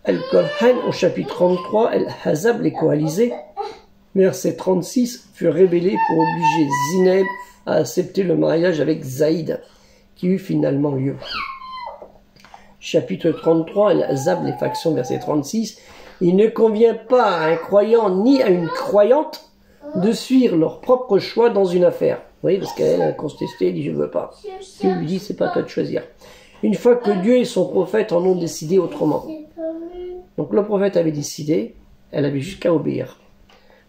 Al-Qur'an au chapitre 33, Al-Hazab, les coalisés, verset 36, fut révélé pour obliger Zineb à accepter le mariage avec Zaïd, qui eut finalement lieu. Chapitre 33, Al-Hazab, les factions, verset 36, il ne convient pas à un croyant ni à une croyante de suivre leur propre choix dans une affaire. Vous voyez, parce qu'elle a contesté, elle dit je veux pas. Dieu lui dit c'est pas à toi de choisir. Une fois que Dieu et son prophète en ont décidé autrement. Donc le prophète avait décidé, elle avait juste qu'à obéir.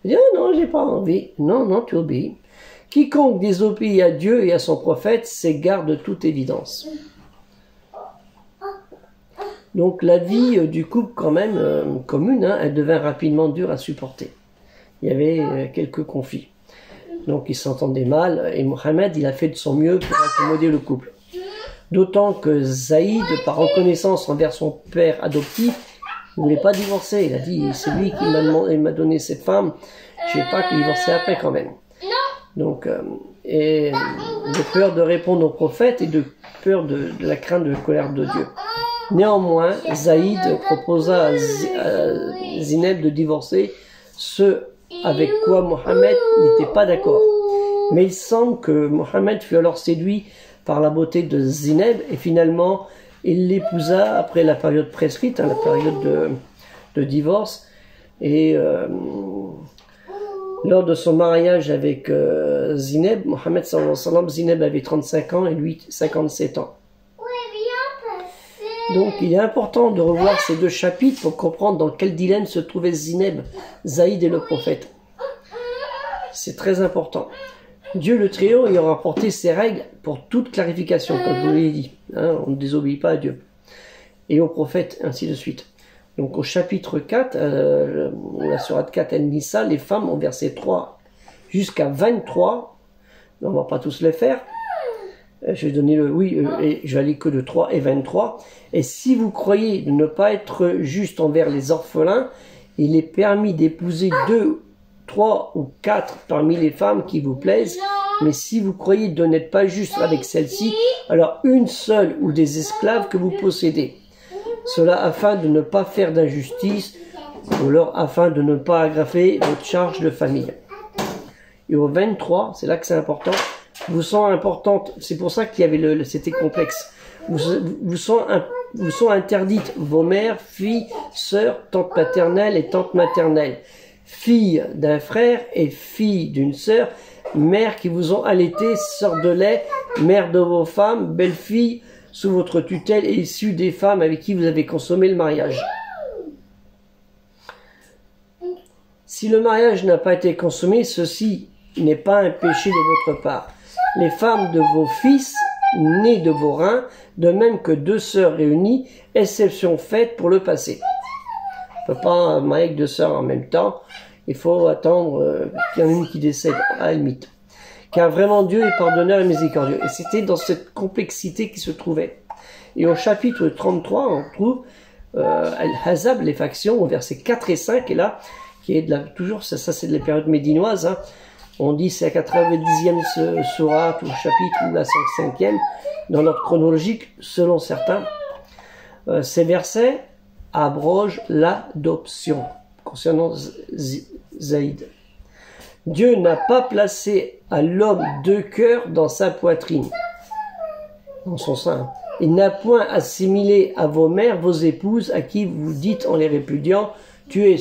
Elle dit ah non, j'ai pas envie. Non, tu obéis. Quiconque désobéit à Dieu et à son prophète s'égare de toute évidence. Donc la vie du couple quand même commune, elle devint rapidement dure à supporter. Il y avait quelques conflits. Donc ils s'entendaient mal et Mohammed il a fait de son mieux pour accommoder le couple. D'autant que Zaïd, par reconnaissance envers son père adoptif, ne voulait pas divorcer. Il a dit c'est lui qui m'a donné cette femme, je ne vais pas divorcer après quand même. Donc et de peur de répondre au prophète et de peur de la crainte de la colère de Dieu. Néanmoins, Zaïd proposa à Zineb de divorcer, ce avec quoi Mohammed n'était pas d'accord. Mais il semble que Mohammed fut alors séduit par la beauté de Zineb et finalement il l'épousa après la période prescrite, la période de divorce. Et lors de son mariage avec Zineb, Mohammed sallallahu alayhi wa sallam, Zineb avait 35 ans et lui 57 ans. Donc il est important de revoir ces deux chapitres pour comprendre dans quel dilemme se trouvait Zineb, Zaïd et le prophète. C'est très important. Dieu le Très-Haut y aura apporté ses règles pour toute clarification, comme je vous l'ai dit. On ne désobéit pas à Dieu. Et au prophète, ainsi de suite. Donc au chapitre 4, la sourate 4 An-Nisa, les femmes ont versé 3 jusqu'à 23. On ne va pas tous les faire. Je vais donner et je vais aller que de 3 et 23. Et si vous croyez de ne pas être juste envers les orphelins, il est permis d'épouser 2, 3 ou 4 parmi les femmes qui vous plaisent, mais si vous croyez de n'être pas juste avec celle-ci, alors une seule ou des esclaves que vous possédez. Cela afin de ne pas faire d'injustice, ou alors afin de ne pas aggraver votre charge de famille. Et au 23, c'est là que c'est important, vous sont importantes, c'est pour ça qu'il y avait c'était complexe, vous sont interdites vos mères, filles, sœurs, tantes paternelles et tantes maternelles, filles d'un frère et filles d'une sœur, mères qui vous ont allaité, sœurs de lait, mères de vos femmes, belles-filles, sous votre tutelle et issues des femmes avec qui vous avez consommé le mariage. Si le mariage n'a pas été consommé, ceci n'est pas un péché de votre part. Les femmes de vos fils, nés de vos reins, de même que 2 sœurs réunies, exception faite pour le passé. On ne peut pas marier avec 2 sœurs en même temps, il faut attendre qu'il y en ait une qui décède, à la limite. Car vraiment Dieu est pardonneur et miséricordieux. Et c'était dans cette complexité qui se trouvait. Et au chapitre 33, on trouve Al-Hazab, les factions, au verset 4 et 5, et là, qui est toujours, ça c'est de la période médinoise, hein. On dit c'est la 90e sourate ou chapitre ou la 5e, dans l'ordre chronologique, selon certains. Ces versets abrogent l'adoption, concernant Zaïd. Dieu n'a pas placé à l'homme 2 cœurs dans sa poitrine, dans son sein. Il n'a point assimilé à vos mères vos épouses à qui vous dites en les répudiant, tu es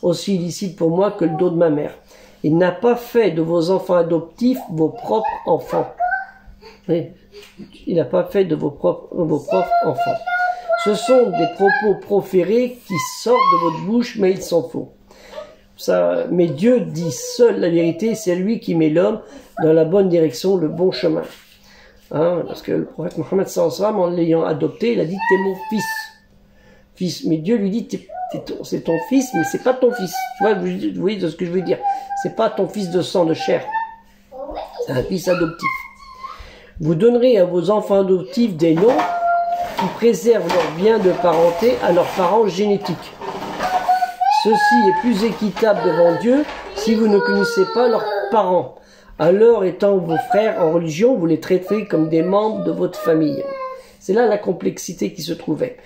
aussi illicite pour moi que le dos de ma mère. Il n'a pas fait de vos enfants adoptifs vos propres enfants. Oui. Il n'a pas fait de vos propres enfants. Ce sont des propos proférés qui sortent de votre bouche, mais ils sont faux. Mais Dieu dit seul la vérité, c'est lui qui met l'homme dans la bonne direction, le bon chemin. Hein, parce que le prophète Mohammed en l'ayant adopté, il a dit « t'es mon fils ». Mais Dieu lui dit « c'est ton fils, mais c'est pas ton fils ». Tu vois, vous voyez ce que je veux dire. C'est pas ton fils de sang, de chair. C'est un fils adoptif. Vous donnerez à vos enfants adoptifs des noms qui préservent leur bien de parenté à leurs parents génétiques. Ceci est plus équitable devant Dieu si vous ne connaissez pas leurs parents. Alors, étant vos frères en religion, vous les traiterez comme des membres de votre famille. C'est là la complexité qui se trouvait.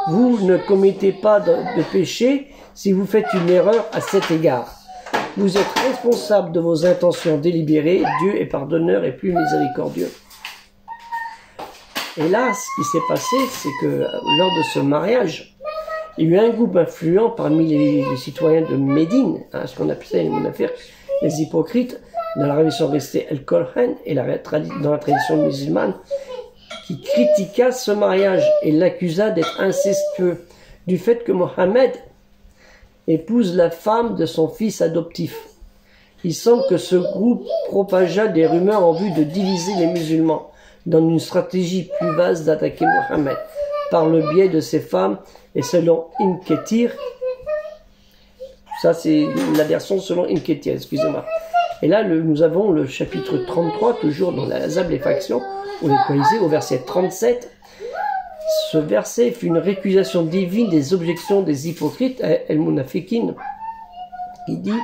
Vous ne commettez pas de péché si vous faites une erreur à cet égard. Vous êtes responsable de vos intentions délibérées. Dieu est pardonneur et plus miséricordieux. Et là, ce qui s'est passé, c'est que lors de ce mariage, il y a eu un groupe influent parmi les citoyens de Médine, hein, ce qu'on appelait les hypocrites, dans la religion restée El-Kolhan et dans la tradition musulmane, qui critiqua ce mariage et l'accusa d'être incestueux, du fait que Mohammed épouse la femme de son fils adoptif. Il semble que ce groupe propagea des rumeurs en vue de diviser les musulmans, dans une stratégie plus vaste d'attaquer Mohammed, par le biais de ses femmes, et selon Ibn Kathir, ça c'est la version selon Ibn Kathir, excusez-moi. Et là, nous avons le chapitre 33, toujours dans la Hazab, les factions, où les coalisés, au verset 37. Ce verset fut une récusation divine des objections des hypocrites, El-Munafikin, qui dit,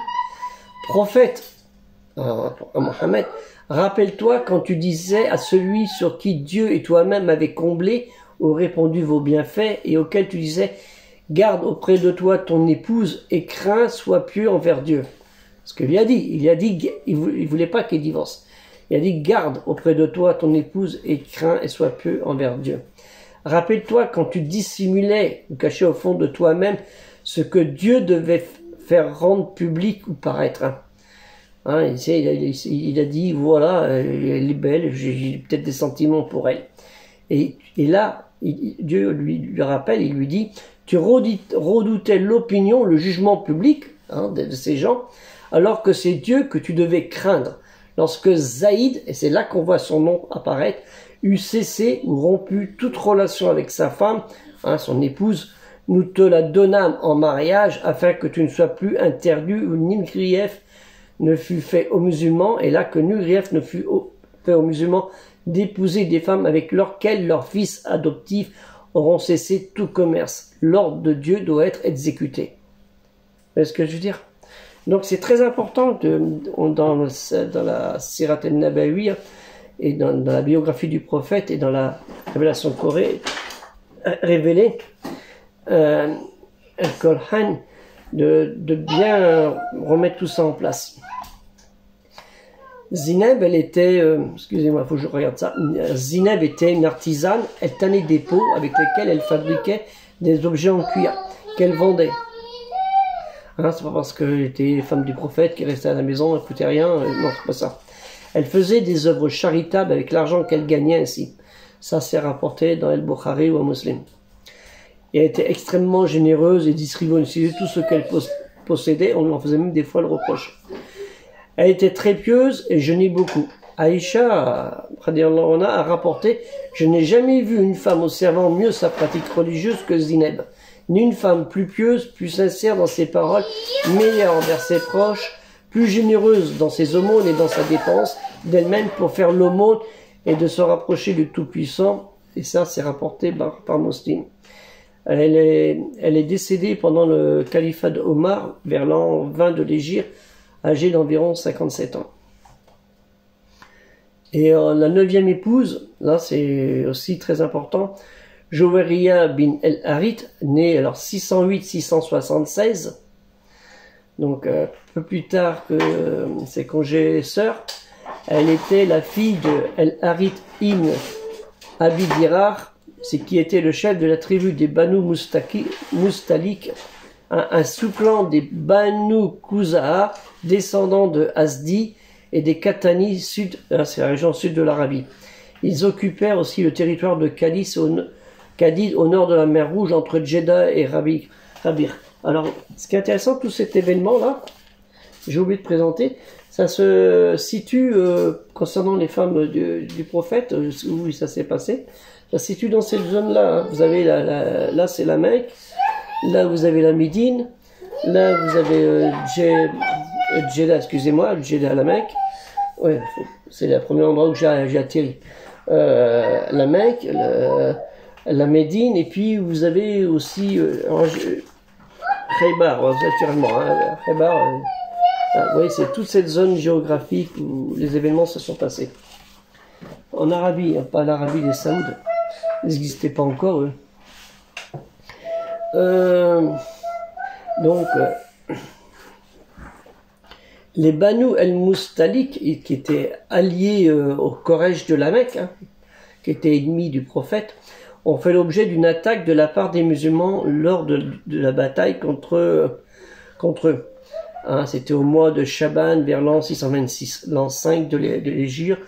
prophète, Mohammed, rappelle-toi quand tu disais à celui sur qui Dieu et toi-même avaient comblé, ont répandu vos bienfaits, et auquel tu disais, garde auprès de toi ton épouse et crains, sois pieux envers Dieu. Ce qu'il lui a dit, il voulait pas qu'il divorce. Il a dit, garde auprès de toi ton épouse et crains et sois pieux envers Dieu. Rappelle-toi quand tu dissimulais ou cachais au fond de toi-même ce que Dieu devait faire rendre public ou paraître. Hein, il a dit, voilà, elle est belle, j'ai peut-être des sentiments pour elle. Et là, Dieu lui rappelle, il lui dit, tu redoutais l'opinion, le jugement public de ces gens, alors que c'est Dieu que tu devais craindre. Lorsque Zaïd, et c'est là qu'on voit son nom apparaître, eut cessé ou rompu toute relation avec sa femme, son épouse, nous te la donnâmes en mariage afin que tu ne sois plus interdit ou nul grief ne fut fait aux musulmans, et là que nul grief ne fut fait aux musulmans d'épouser des femmes avec lesquelles leurs fils adoptifs auront cessé tout commerce. L'ordre de Dieu doit être exécuté. Vous voyez ce que je veux dire? Donc c'est très important dans la Sirat al-Nabawi et dans la biographie du prophète et dans la révélation révélée, Al-Qur'an, de bien remettre tout ça en place. Zineb, elle était, excusez-moi, il faut que je regarde ça. Zineb était une artisane, elle tannait des pots avec lesquels elle fabriquait des objets en cuir qu'elle vendait. Hein, c'est pas parce qu'elle était femme du prophète qu'elle restait à la maison, elle ne coûtait rien, non, c'est pas ça. Elle faisait des œuvres charitables avec l'argent qu'elle gagnait ainsi. Ça s'est rapporté dans El-Bukhari ou un Muslim. Et elle était extrêmement généreuse et distribuait tout ce qu'elle possédait, on lui en faisait même des fois le reproche. Elle était très pieuse et jeûnait beaucoup. Aïcha, radiallahu anha, a rapporté « Je n'ai jamais vu une femme observant mieux sa pratique religieuse que Zineb, ni une femme plus pieuse, plus sincère dans ses paroles, meilleure envers ses proches, plus généreuse dans ses aumônes et dans sa dépense d'elle-même pour faire l'aumône et de se rapprocher du Tout-Puissant. » Et ça, c'est rapporté par Muslim. Elle est décédée pendant le califat d'Omar, vers l'an 20 de l'Hégire, âgée d'environ 57 ans. Et la 9e épouse, là c'est aussi très important, Joweria bin el-Harith, née alors 608-676, donc un peu plus tard que ses congénères, elle était la fille de el-Harith ibn Abi Dirar, c'est qui était le chef de la tribu des Banu Mustalik, un sous-clan des Banu Khuza'a, descendants de Asdi et des Katani, c'est la région sud de l'Arabie. Ils occupèrent aussi le territoire de Cadis au nord de la mer Rouge, entre Jeddah et Rabir. Alors, ce qui est intéressant, tout cet événement-là, j'ai oublié de présenter, ça se situe, concernant les femmes du prophète, où ça s'est passé, ça se situe dans cette zone-là. Hein. Vous avez là c'est la Mecque, là vous avez la Médine, là vous avez Jeddah, excusez-moi, Jeddah à la Mecque. Ouais, c'est le premier endroit où j'ai atterri. La Mecque, la Médine, et puis vous avez aussi Khaybar, naturellement. Hein, Khaybar, vous voyez, c'est toute cette zone géographique où les événements se sont passés. En Arabie, hein, pas l'Arabie des Saouds, ils n'existaient pas encore, eux. Donc, les Banu el-Mustalik, qui étaient alliés au Quraysh de la Mecque, hein, qui étaient ennemis du prophète, ont fait l'objet d'une attaque de la part des musulmans lors de la bataille contre eux. Hein, c'était au mois de Chaban, vers l'an 626, l'an 5 de l'Hégire,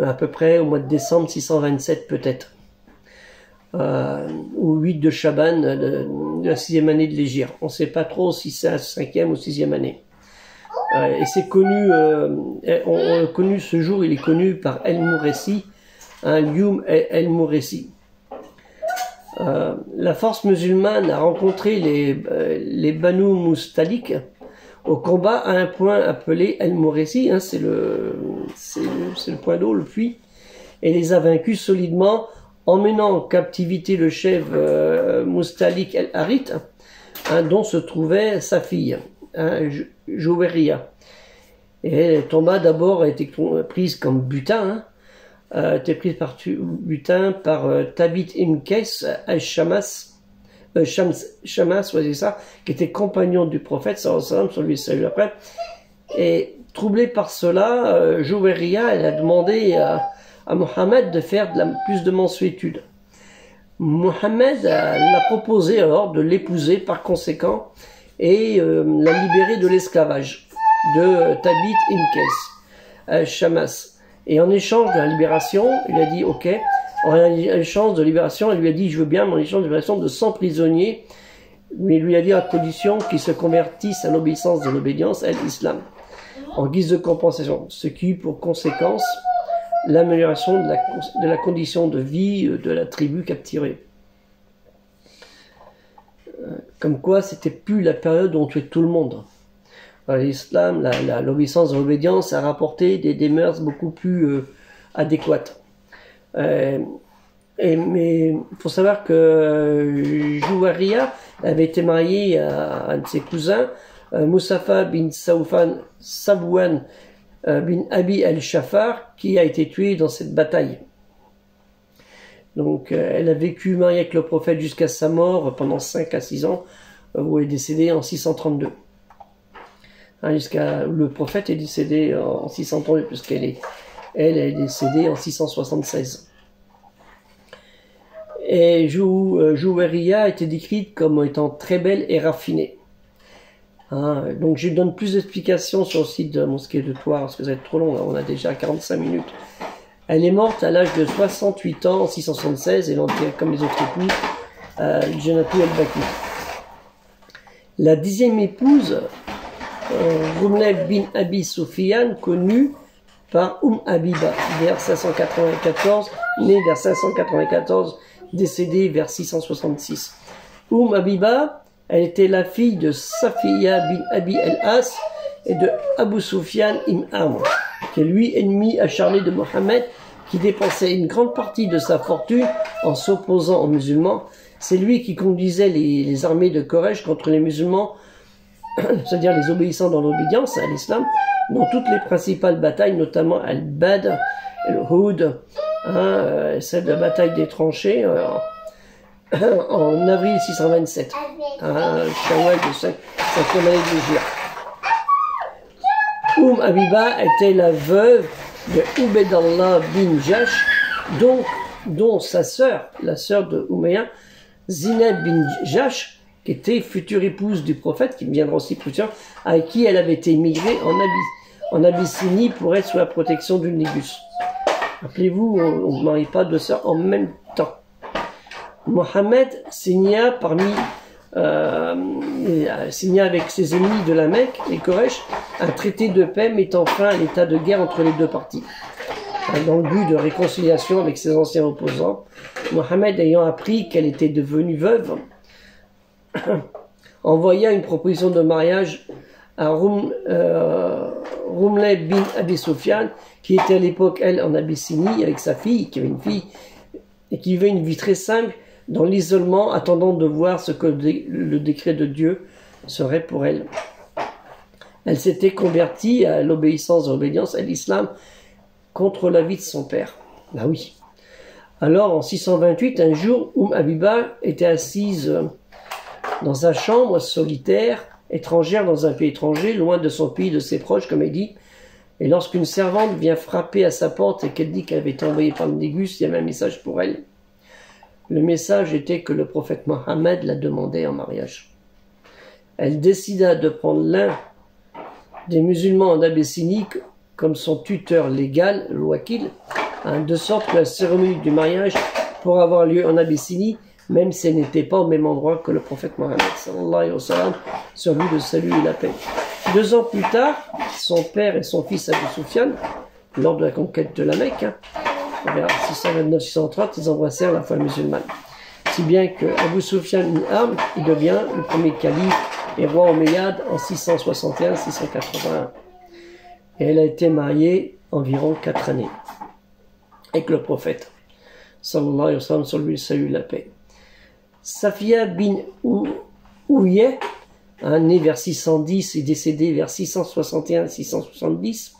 à peu près au mois de décembre 627 peut-être. Ou 8 de Chaban, de la 6e année de l'Hégire. On ne sait pas trop si c'est la 5e ou 6e année. Et c'est connu, on a connu ce jour, il est connu par El-Mouressi, Youm El-Mouressi. La force musulmane a rencontré les Banu Mustalik au combat à un point appelé El-Mouressi, hein, c'est le point d'eau, le puits, et les a vaincus solidement, emmenant en captivité le chef Mustalik el-Harith, hein, dont se trouvait sa fille, hein, Joweria. Et elle tomba d'abord, a été prise comme butin, hein, était prise par butin par Thabit ibn Qais al-Shamas, Shamas, ouais, c'est ça, qui était compagnon du prophète, sallallahu alayhi wa sallam, sur lui salut après. Et troublée par cela, Joweria, elle a demandé à Mohammed de faire plus de mansuétude. Mohammed l'a proposé alors de l'épouser par conséquent et l'a libérée de l'esclavage de Thabit ibn Qais, Shamas. Et en échange de la libération, il a dit ok. En échange de libération, elle lui a dit je veux bien, mais en échange de libération de 100 prisonniers, mais il lui a dit à condition qu'ils se convertissent à l'obéissance de l'obédience à l'islam, en guise de compensation, ce qui eut pour conséquence l'amélioration de la condition de vie de la tribu capturée. Comme quoi, c'était plus la période où on tuait tout le monde. L'islam, l'obéissance de l'obédience a rapporté des mœurs beaucoup plus adéquates. Mais il faut savoir que Joweria avait été mariée à un de ses cousins, Moussafa bin Safwan bin Abi al-Shafar, qui a été tué dans cette bataille. Donc, elle a vécu mariée avec le prophète jusqu'à sa mort pendant 5 à 6 ans, où elle est décédée en 632. Le prophète est décédé en 632, puisqu'elle est décédée en 676. Et Jouweria a été décrite comme étant très belle et raffinée. Donc je donne plus d'explications sur le site de la mosquée de Thouars, parce que ça va être trop long, là, on a déjà 45 minutes. Elle est morte à l'âge de 68 ans en 676, et comme les autres épouses, Janatu el-Baki. La 10e épouse, Rumla bin Abi Sufyan, connue par Habiba, vers 594, née vers 594, décédée vers 666. Habiba, elle était la fille de Safiya bin Abi el-As et de Abu Sufyan ibn Amr, qui est lui ennemi acharné de Mohammed, qui dépensait une grande partie de sa fortune en s'opposant aux musulmans. C'est lui qui conduisait les armées de Quraysh contre les musulmans, c'est-à-dire les obéissants dans l'obédience à l'islam, dans toutes les principales batailles, notamment Al-Badr, Al-Hud, celle de la bataille des tranchées, en avril 627, Shawwal de 5e année de l'Hégire. Habiba était la veuve de Ubaydallah bin Jash, dont sa sœur, la sœur de Umayya, Zineb bin Jash, qui était future épouse du prophète, qui viendra aussi plus tard, avec qui elle avait été émigrée en Abyssinie pour être sous la protection du Négus. Rappelez-vous, on ne marie pas deux sœurs en même temps. Mohammed signa avec ses ennemis de la Mecque, les Quraysh, un traité de paix mettant fin à l'état de guerre entre les deux parties. Dans le but de réconciliation avec ses anciens opposants, Mohammed, ayant appris qu'elle était devenue veuve, envoya une proposition de mariage à Rumla bin Abi Sufyan, qui était à l'époque, elle, en Abyssinie, avec sa fille, qui avait une fille, et qui vivait une vie très simple, dans l'isolement, attendant de voir ce que le décret de Dieu serait pour elle. Elle s'était convertie à l'obéissance et l'obédience à l'islam contre l'avis de son père. Ah oui. Alors, en 628, un jour, Habiba était assise dans sa chambre solitaire, étrangère dans un pays étranger, loin de son pays, de ses proches, comme elle dit. Et lorsqu'une servante vient frapper à sa porte et qu'elle dit qu'elle avait été envoyée par le Négus, il y avait un message pour elle. Le message était que le prophète Mohammed la demandait en mariage. Elle décida de prendre l'un des musulmans en Abyssinie comme son tuteur légal, le wakil, de sorte que la cérémonie du mariage pourra avoir lieu en Abyssinie, même si elle n'était pas au même endroit que le prophète Mohammed, sallallahu alayhi wa sallam, sur lui le salut et la paix. 2 ans plus tard, son père et son fils Abu Sufyan, lors de la conquête de la Mecque, vers 629-630, ils embrassèrent la foi musulmane. Si bien que Abu Sufyan ibn Harb, il devient le premier calife et roi omeyyade en 661-681. Et elle a été mariée environ 4 années avec le prophète, sallallahu alayhi wa sallam, sur lui le salut et la paix. Safiya bin Ouyeh, née vers 610 et décédée vers 661-670,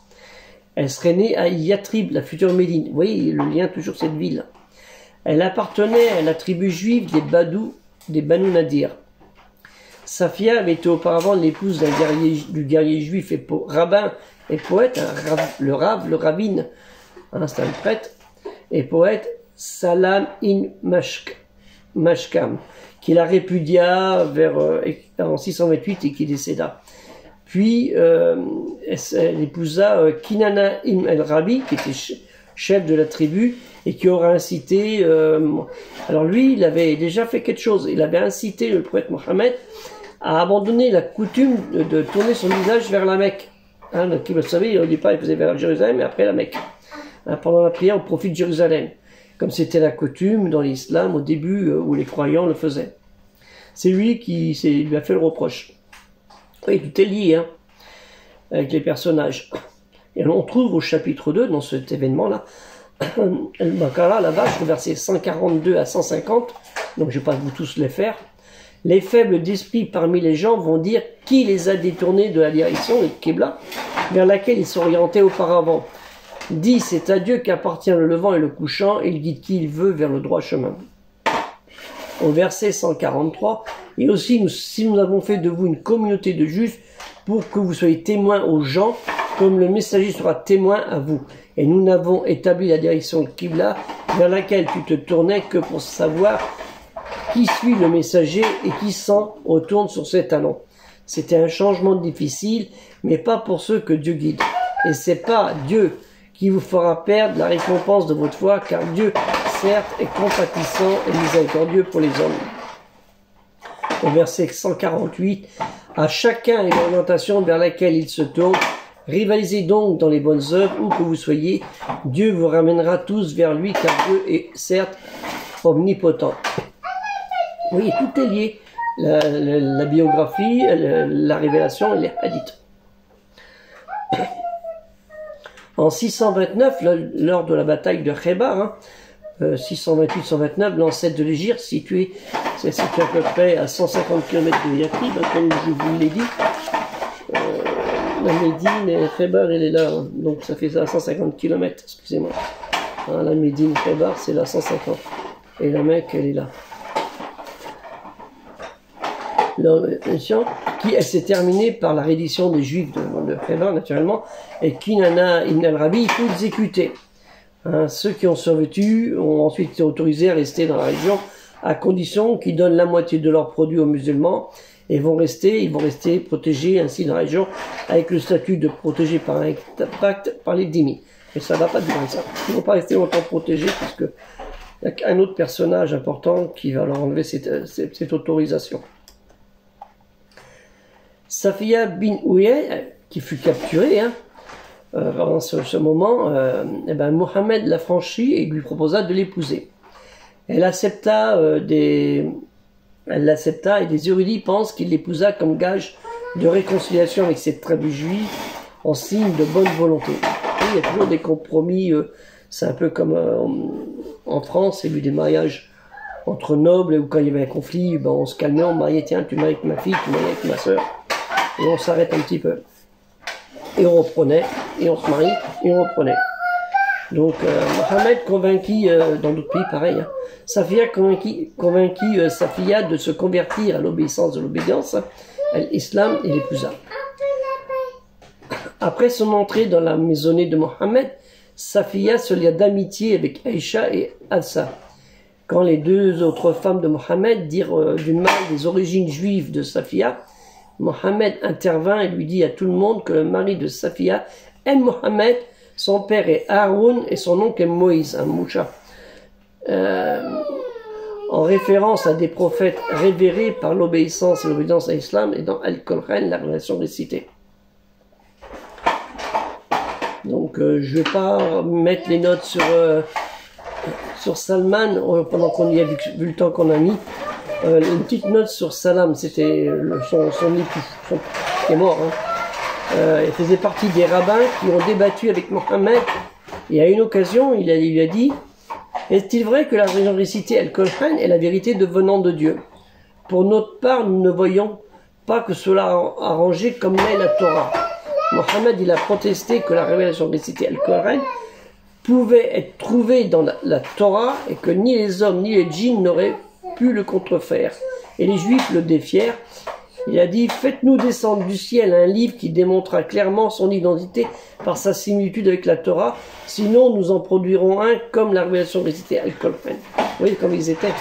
elle serait née à Yatrib, la future Médine. Vous voyez le lien toujours cette ville. Elle appartenait à la tribu juive des Banu Nadir. Safiya avait été auparavant l'épouse du guerrier juif et rabbin et poète, le rabbin, c'est un prêtre, et poète Salam in Mashkam, qui la répudia en 628 et qui décéda. Puis, elle épousa Kinana ibn al-Rabi, qui était chef de la tribu, et qui aura incité... alors lui, il avait déjà fait quelque chose. Il avait incité le prophète Mohammed à abandonner la coutume de tourner son visage vers la Mecque. Donc, vous le savez, au départ, il faisait vers Jérusalem, et après la Mecque. Pendant la prière, on profite de Jérusalem, comme c'était la coutume dans l'islam au début, où les croyants le faisaient. C'est lui qui lui a fait le reproche. Oui, tout est lié, avec les personnages. Et on trouve au chapitre 2, dans cet événement-là, Al-Baqarah, la vache, le verset 142 à 150, donc je ne vais pas vous tous les faire, Les faibles d'esprit parmi les gens vont dire qui les a détournés de la direction, le Qibla, vers laquelle ils s'orientaient auparavant. Dit, c'est à Dieu qu'appartient le levant et le couchant, et il guide qui il veut vers le droit chemin. Au verset 143, et aussi, si nous avons fait de vous une communauté de justes, pour que vous soyez témoins aux gens, comme le messager sera témoin à vous. Et nous n'avons établi la direction Qibla, vers laquelle tu te tournais, que pour savoir qui suit le messager et qui s'en retourne sur ses talons. C'était un changement difficile, mais pas pour ceux que Dieu guide. Et c'est pas Dieu qui vous fera perdre la récompense de votre foi, car Dieu, certes, est compatissant et miséricordieux pour les hommes. Au verset 148, à chacun est l'orientation vers laquelle il se tourne. Rivalisez donc dans les bonnes œuvres, où que vous soyez. Dieu vous ramènera tous vers lui, car Dieu est certes omnipotent. Oui, tout est lié. La biographie, la révélation et les hadiths. En 629, lors de la bataille de Khaybar, 628-129, l'ancêtre de l'Égypte, c'est situé à peu près à 150 km de Yathrib, comme je vous l'ai dit. La Médine et Khaybar, elle est là, hein. Donc ça fait ça à 150 km, excusez-moi. Hein, la Médine, Khaybar, c'est là 150. Et la Mecque, elle est là. Elle s'est terminée par la reddition des Juifs de Khaybar, naturellement, et Kinana ibn al-Rabi fut exécuté. Hein, ceux qui ont survécu ont ensuite été autorisés à rester dans la région, à condition qu'ils donnent la moitié de leurs produits aux musulmans, et ils vont rester protégés ainsi dans la région, avec le statut de protégés par un pacte par les dhimmi. Mais ça ne va pas durer ça. Ils ne vont pas rester longtemps protégés, puisque il y a un autre personnage important qui va leur enlever cette autorisation. Safiya bin Huyay, qui fut capturé pendant ce moment, Mohammed l'a franchi et lui proposa de l'épouser. Elle accepta et des érudits pensent qu'il l'épousa comme gage de réconciliation avec cette tribu juive en signe de bonne volonté. Et il y a toujours des compromis, c'est un peu comme en France, il y a eu des mariages entre nobles, ou quand il y avait un conflit, on se calmait, on mariait, tiens, tu maries avec ma fille, tu maries avec ma soeur. Et on s'arrête un petit peu. Et on reprenait, et on se marie, et on reprenait. Donc, Mohammed convainquit, dans d'autres pays pareil, Safiya convainquit Safiya de se convertir à l'obéissance de l'obédience, à l'islam, et l'épousa. Après son entrée dans la maisonnée de Mohammed, Safiya se lia d'amitié avec Aïcha et Hafsa. Quand les deux autres femmes de Mohammed dirent du mal des origines juives de Safiya, Mohammed intervint et lui dit à tout le monde que le mari de Safiya aime Mohammed, son père est Haroun et son oncle est Moïse, un Moucha. En référence à des prophètes révérés par l'obéissance et l'obéissance à l'islam, et dans Al-Qur'an, la relation récitée. Donc je ne vais pas mettre les notes sur Salman, pendant qu'on y a vu le temps qu'on a mis. Une petite note sur Salam, c'était son époux, qui est mort. Il faisait partie des rabbins qui ont débattu avec Mohammed. Et à une occasion, il lui a dit: est-il vrai que la religion récitée Al-Qur'an est la vérité devenant de Dieu? Pour notre part, nous ne voyons pas que cela a arrangé comme l'est la Torah. Mohammed, il a protesté que la révélation récitée Al-Qur'an pouvait être trouvée dans la Torah et que ni les hommes ni les djinns n'auraient pu le contrefaire. Et les Juifs le défièrent. Il a dit: faites-nous descendre du ciel un livre qui démontrera clairement son identité par sa similitude avec la Torah, sinon nous en produirons un comme la révélation récitée Al-Qur'an. Vous voyez comme ils étaient.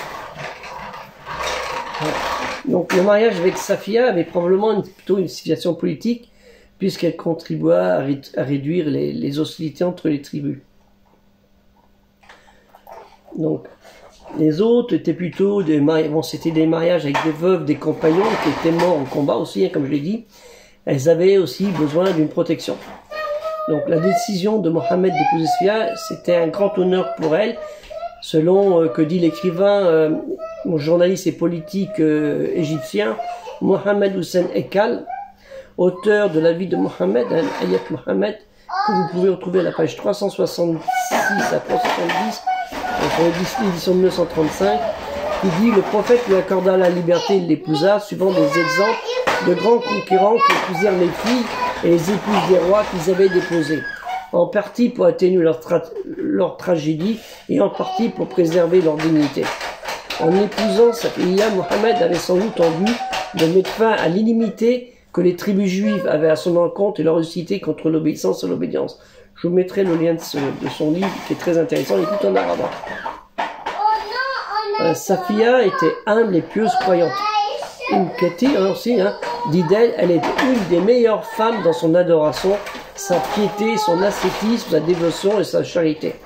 Donc le mariage avec Safiya avait probablement plutôt une situation politique, puisqu'elle contribua à réduire les hostilités entre les tribus. Donc les autres étaient plutôt c'était des mariages avec des veuves, des compagnons qui étaient morts en combat aussi, comme je l'ai dit. Elles avaient aussi besoin d'une protection. Donc la décision de Mohammed d'épouser Safiya, c'était un grand honneur pour elle, selon que dit l'écrivain, journaliste et politique égyptien, Mohamed Hussein Ekal, auteur de la vie de Mohammed, Ayat Mohammed, que vous pouvez retrouver à la page 366 à 370, sur l'édition de 1935. qui dit « Le prophète lui accorda la liberté, il l'épousa, suivant des exemples de grands conquérants qui épousèrent les filles et les épouses des rois qu'ils avaient déposés, en partie pour atténuer leur tragédie et en partie pour préserver leur dignité. En épousant Safiya, Mohammed avait sans doute en vue de mettre fin à l'inimité que les tribus juives avaient à son encontre et leur hostilité contre l'obéissance et l'obédience. » Je vous mettrai le lien de son livre qui est très intéressant, il est tout en arabe. Safiya était humble et pieuse croyante. Kati aussi, dit d'elle, elle était une des meilleures femmes dans son adoration, sa piété, son ascétisme, sa dévotion et sa charité.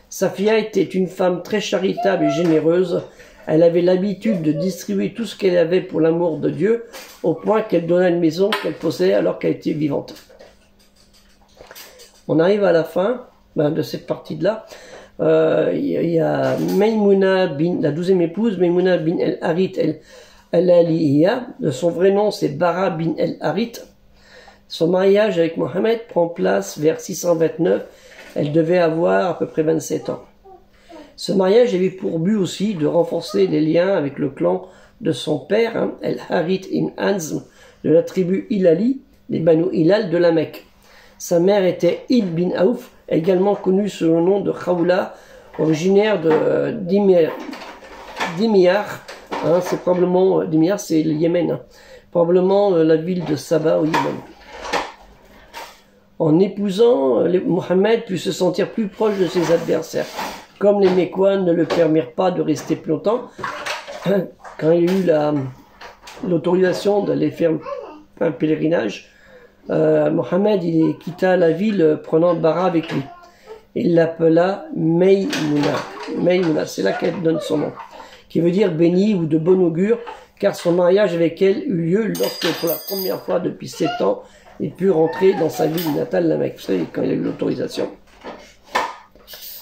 Safiya était une femme très charitable et généreuse. Elle avait l'habitude de distribuer tout ce qu'elle avait pour l'amour de Dieu, au point qu'elle donna une maison qu'elle possédait alors qu'elle était vivante. On arrive à la fin de cette partie-là. Il y a Maïmouna bin, la 12e épouse, Maïmouna bin el-Harith el-Aliyya. De son vrai nom, c'est Bara bin el-Harith. Son mariage avec Mohammed prend place vers 629. Elle devait avoir à peu près 27 ans. Ce mariage avait pour but aussi de renforcer les liens avec le clan de son père, El-Harith ibn Anzm, de la tribu Hilali, les Banu Hilal de la Mecque. Sa mère était Hind bin Aouf, également connue sous le nom de Khawla, originaire de Dimyar. C'est probablement, Dimyar c'est le Yémen, probablement la ville de Saba au Yémen. En épousant, Mohammed put se sentir plus proche de ses adversaires. Comme les Mécois ne le permirent pas de rester plus longtemps, quand il y a eu l'autorisation d'aller faire un pèlerinage, Mohammed il quitta la ville prenant Bara avec lui. Il l'appela Maïmouna. Maïmouna, c'est là qu'elle donne son nom, qui veut dire béni ou de bon augure, car son mariage avec elle eut lieu lorsque, pour la première fois depuis 7 ans, il put rentrer dans sa ville natale, la Mecque, quand il a eu l'autorisation.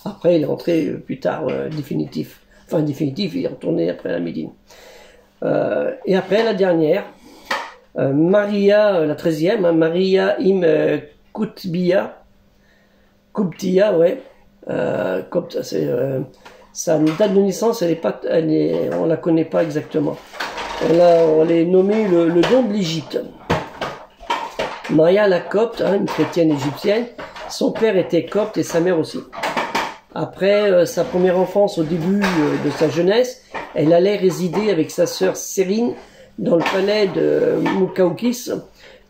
Après, il est rentré plus tard, définitif. Enfin, définitif, il est retourné après la Médine. Et après, la dernière, Maria, la 13e, Maria Koutbiya, ouais. Sa date de naissance, on la connaît pas exactement. On l'est nommé le don de l'Égypte. Maria la copte, une chrétienne égyptienne, son père était copte et sa mère aussi. Après sa première enfance, au début de sa jeunesse, elle allait résider avec sa sœur Sérine dans le palais de Mukaoukis,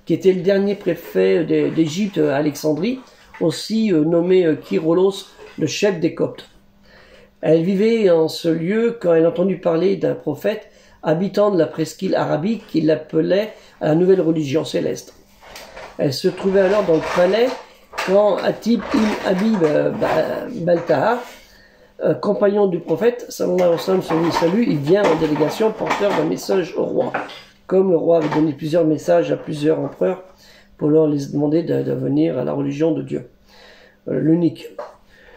qui était le dernier préfet d'Égypte à Alexandrie, aussi nommé Kyrolos, le chef des Coptes. Elle vivait en ce lieu quand elle entendu parler d'un prophète habitant de la presqu'île arabique qui l'appelait à la nouvelle religion céleste. Elle se trouvait alors dans le palais quand Atib ibn Habib Baltahar, compagnon du prophète, sallallahu alayhi wa sallam, son salut, il vient en délégation porteur d'un message au roi. Comme le roi avait donné plusieurs messages à plusieurs empereurs pour leur les demander de venir à la religion de Dieu, l'unique.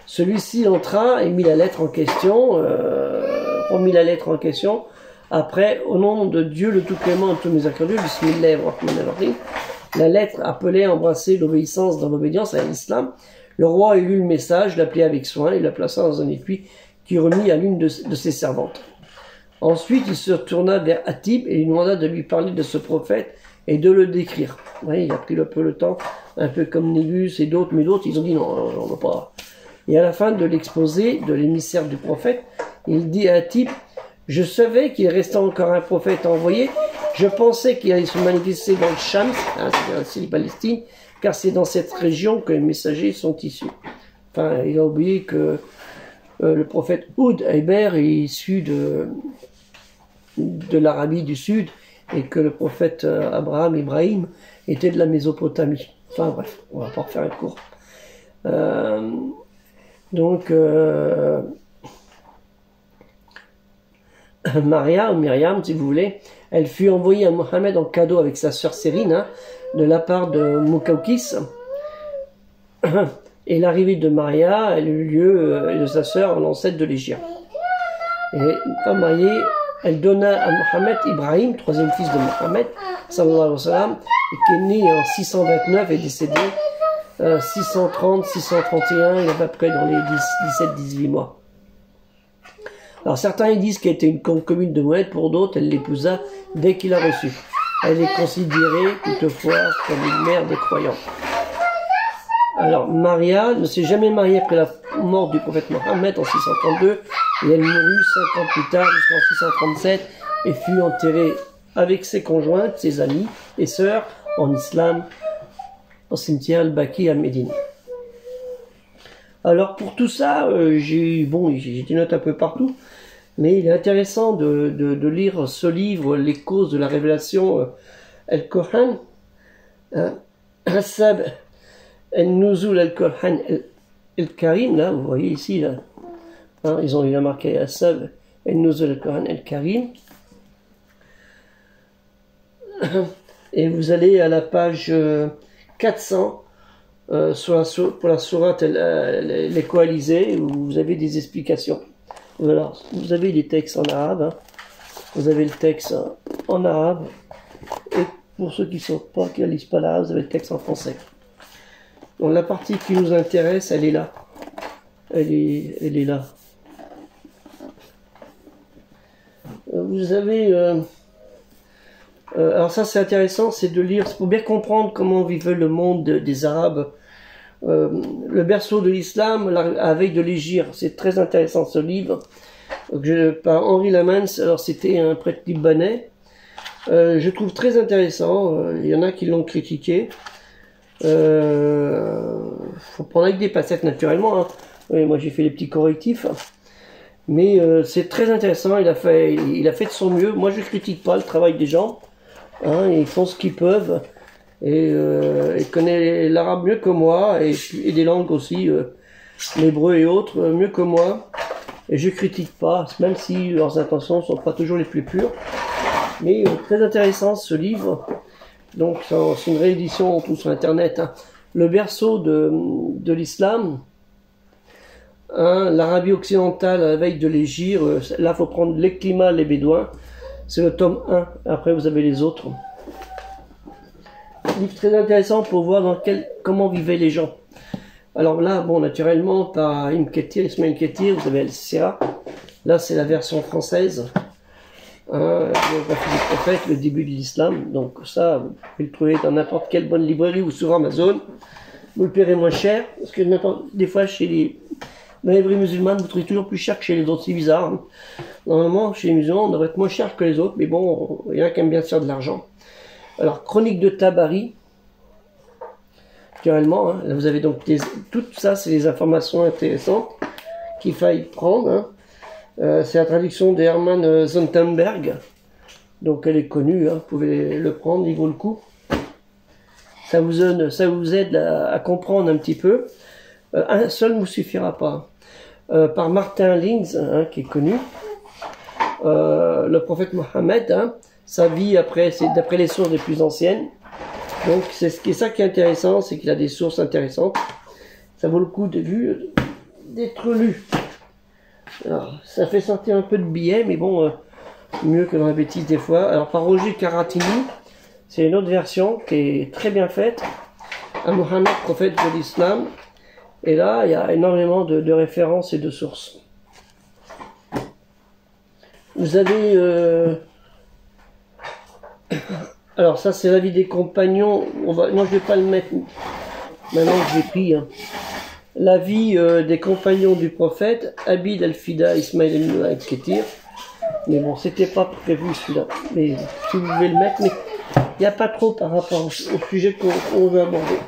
Celui-ci entra et mit la lettre en question, remit la lettre en question. Après, au nom de Dieu le Tout-Clément et tout miséricordieux, Bismillahirrahmanirrahim, la lettre appelait à embrasser l'obéissance dans l'obédience à l'islam. Le roi eut lu le message, l'appelait avec soin et la plaça dans un étui qui remit à l'une de ses servantes. Ensuite, il se tourna vers Atib et lui demanda de lui parler de ce prophète et de le décrire. Oui, il a pris un peu le temps, un peu comme Négus et d'autres, mais d'autres, ils ont dit non, on ne va pas. Et à la fin de l'exposé de l'émissaire du prophète, il dit à Atib: je savais qu'il restait encore un prophète à envoyer. Je pensais qu'il allait se manifester dans le Shams, c'est la Palestine, car c'est dans cette région que les messagers sont issus. Enfin, il a oublié que le prophète Oud Aiber est issu de l'Arabie du Sud et que le prophète Ibrahim était de la Mésopotamie. Enfin bref, on va pas refaire un cours. Maria, ou Myriam si vous voulez, elle fut envoyée à Mohammed en cadeau avec sa sœur Sérine, de la part de Mukaoukis. Et l'arrivée de Maria, elle eut lieu de sa sœur, l'ancêtre de l'Égypte. Et comme mariée, elle donna à Mohammed Ibrahim, troisième fils de Mohammed, sallallahu alayhi wa sallam, qui est né en 629 et décédé 630, 631, il est à peu près dans les 17-18 mois. Alors certains ils disent qu'elle était une concubine de Mohammed, pour d'autres elle l'épousa dès qu'il a reçu. Elle est considérée toutefois comme une mère des croyants. Alors Maria ne s'est jamais mariée après la mort du prophète Mohammed en 632 et elle mourut 5 ans plus tard jusqu'en 637 et fut enterrée avec ses conjointes, ses amis et sœurs en islam au cimetière Al-Baqi à Médine. Alors pour tout ça, j'ai des notes un peu partout, mais il est intéressant de lire ce livre, Les causes de la révélation Al-Qur'an, Hasab Al-Nuzul Al-Qur'an Al-Karim, là, vous voyez ici, là, hein, il a marqué Hasab Al-Nuzul Al-Qur'an Al-Karim. Et vous allez à la page 400 pour la sourate les coalisés, où vous avez des explications. Voilà, vous avez des textes en arabe, hein. Vous avez le texte en arabe, et pour ceux qui ne lisent pas l'arabe, vous avez le texte en français. Donc la partie qui nous intéresse, elle est là. Elle est là. Vous avez... alors ça c'est intéressant, c'est de lire, c'est pour bien comprendre comment vivait le monde des Arabes. Le berceau de l'islam, la veille de l'Hégire, c'est très intéressant ce livre, par Henri Lamans. Alors c'était un prêtre libanais, je trouve très intéressant, il y en a qui l'ont critiqué, faut prendre avec des pincettes naturellement, hein. Oui, moi j'ai fait les petits correctifs, mais c'est très intéressant, il a fait de son mieux. Moi je critique pas le travail des gens, hein, ils font ce qu'ils peuvent, et il connaît l'arabe mieux que moi, et des langues aussi, l'hébreu et autres, mieux que moi, et je critique pas, même si leurs intentions sont pas toujours les plus pures, mais très intéressant ce livre. Donc c'est une réédition tout sur internet, hein. Le berceau de l'islam, hein, l'Arabie occidentale à la veille de l'Hégire, là faut prendre les climats, les bédouins, c'est le tome 1, après vous avez les autres. Livre très intéressant pour voir comment vivaient les gens. Alors là, bon, naturellement, par Ismaël Ketir, vous avez Al-Sira. Là, c'est la version française. Hein, biographie du prophète, le début de l'islam. Donc ça, vous pouvez le trouver dans n'importe quelle bonne librairie ou sur Amazon. Vous le paierez moins cher, parce que des fois, dans les librairies musulmanes, vous trouvez toujours plus cher que chez les autres. C'est bizarre, hein. Normalement, chez les musulmans, on devrait être moins cher que les autres, mais bon, il y en a qui aiment bien se faire de l'argent. Alors, Chronique de Tabari, naturellement, hein, là vous avez donc tout ça, c'est des informations intéressantes qu'il faille prendre, hein. C'est la traduction d'Hermann Zontenberg, donc elle est connue, hein, vous pouvez le prendre, il vaut le coup. Ça vous aide à comprendre un petit peu. Un seul ne vous suffira pas. Par Martin Lings, hein, qui est connu, le prophète Mohammed, hein, sa vie c'est d'après les sources les plus anciennes. Donc c'est ça qui est intéressant, c'est qu'il a des sources intéressantes. Ça vaut le coup d'être lu. Alors, ça fait sortir un peu de billets, mais bon, mieux que dans la bêtise des fois. Alors par Roger Caratini, c'est une autre version qui est très bien faite. À Mohammed, prophète de l'islam. Et là, il y a énormément de références et de sources. Vous avez... Alors ça c'est l'avis des compagnons, non je vais pas le mettre maintenant que j'ai pris, hein. L'avis des compagnons du prophète, Abid al-Fida, Ismaël ibn Ketir, mais bon c'était pas prévu celui-là, mais si vous voulez le mettre, mais il n'y a pas trop par rapport au sujet qu'on veut aborder.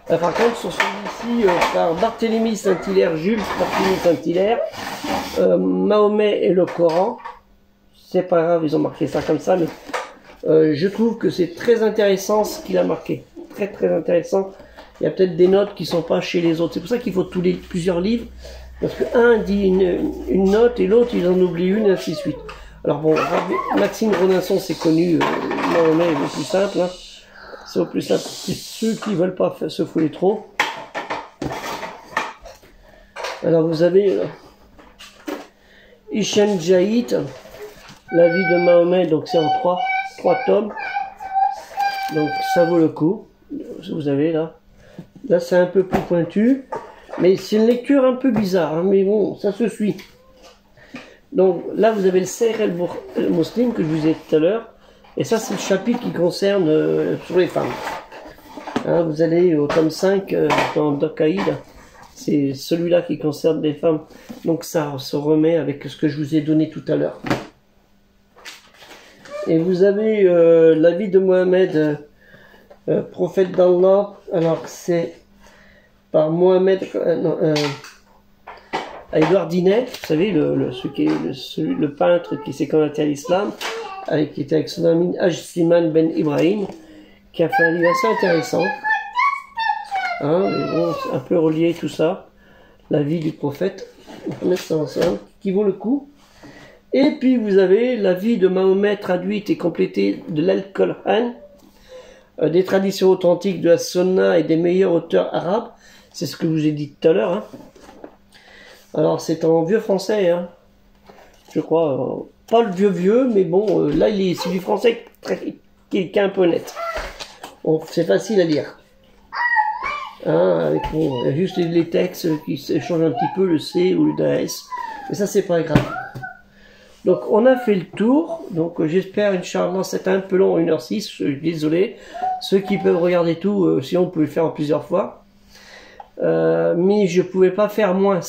Par contre sur celui-ci, par Barthélemy Saint-Hilaire, Jules Barthélemy Saint-Hilaire, Mahomet et le Coran, c'est pas grave, ils ont marqué ça comme ça, mais je trouve que c'est très intéressant ce qu'il a marqué. Très très intéressant. Il y a peut-être des notes qui ne sont pas chez les autres. C'est pour ça qu'il faut plusieurs livres. Parce que un dit une note et l'autre il en oublie une et ainsi de suite. Alors bon, Maxime Rodinson c'est connu. Mahomet est le plus simple, hein. C'est au plus simple. Ceux qui ne veulent pas se fouler trop. Alors vous avez Hichem Jaït, la vie de Mahomet, donc c'est en 3 tomes, donc ça vaut le coup. Vous avez là c'est un peu plus pointu, mais c'est une lecture un peu bizarre, hein, mais bon, ça se suit. Donc là, vous avez le Sahih al-Muslim que je vous ai dit tout à l'heure. Et ça, c'est le chapitre qui concerne sur les femmes. Hein, vous allez au tome 5 dans Dokaïd. C'est celui-là qui concerne les femmes. Donc ça se remet avec ce que je vous ai donné tout à l'heure. Et vous avez la vie de Mohammed, prophète d'Allah. Alors c'est par Mohammed Edouard Dinet, vous savez, le peintre qui s'est converti à l'islam, qui était avec son ami Haj-Sliman Ben Ibrahim, qui a fait un livre assez intéressant. Hein, mais bon, un peu relié tout ça, la vie du prophète, qui vaut le coup. Et puis vous avez la vie de Mahomet traduite et complétée de l'Al-Qur'an, des traditions authentiques de la Sunna et des meilleurs auteurs arabes. C'est ce que je vous ai dit tout à l'heure. Hein. Alors c'est en vieux français, hein. Je crois, pas le vieux, mais bon, là c'est du français qui est un peu net. Bon, c'est facile à lire. Hein, avec juste les textes qui changent un petit peu, le C ou le S, mais ça c'est pas grave. Donc on a fait le tour, donc j'espère, Inch'Allah, c'est un peu long, 1h06, je suis désolé. Ceux qui peuvent regarder tout, sinon on peut le faire en plusieurs fois. Mais je pouvais pas faire moins.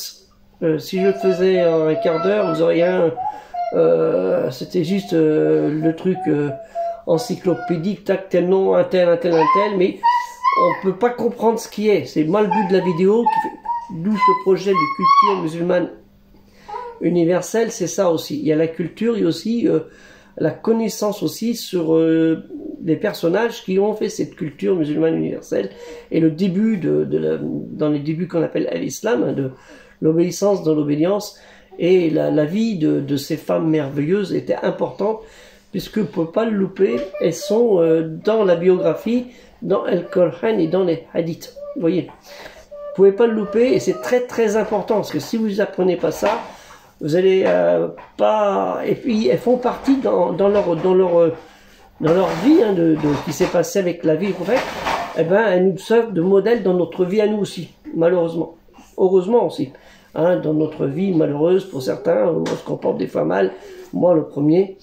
Si je le faisais en un quart d'heure, vous auriez c'était juste le truc encyclopédique, tac, tel nom, un tel, mais on peut pas comprendre ce qui est. C'est moi le but de la vidéo, d'où ce projet de culture musulmane universelle, c'est ça aussi. Il y a la culture, il y a aussi la connaissance aussi sur les personnages qui ont fait cette culture musulmane universelle et le début dans les débuts qu'on appelle l'islam, hein, de l'obéissance dans l'obédience, et la vie de ces femmes merveilleuses était importante, puisque vous ne pouvez pas le louper, elles sont dans la biographie, dans Al-Qur'an et dans les hadiths. Vous voyez, vous ne pouvez pas le louper, et c'est très très important, parce que si vous n'apprenez pas ça, vous allez pas... Et puis elles font partie dans leur vie, hein, qui s'est passé avec la vie du prophète. Eh ben, elles nous servent de modèle dans notre vie à nous aussi, malheureusement. Heureusement aussi. Hein, dans notre vie malheureuse pour certains, on se comporte des fois mal, moi le premier,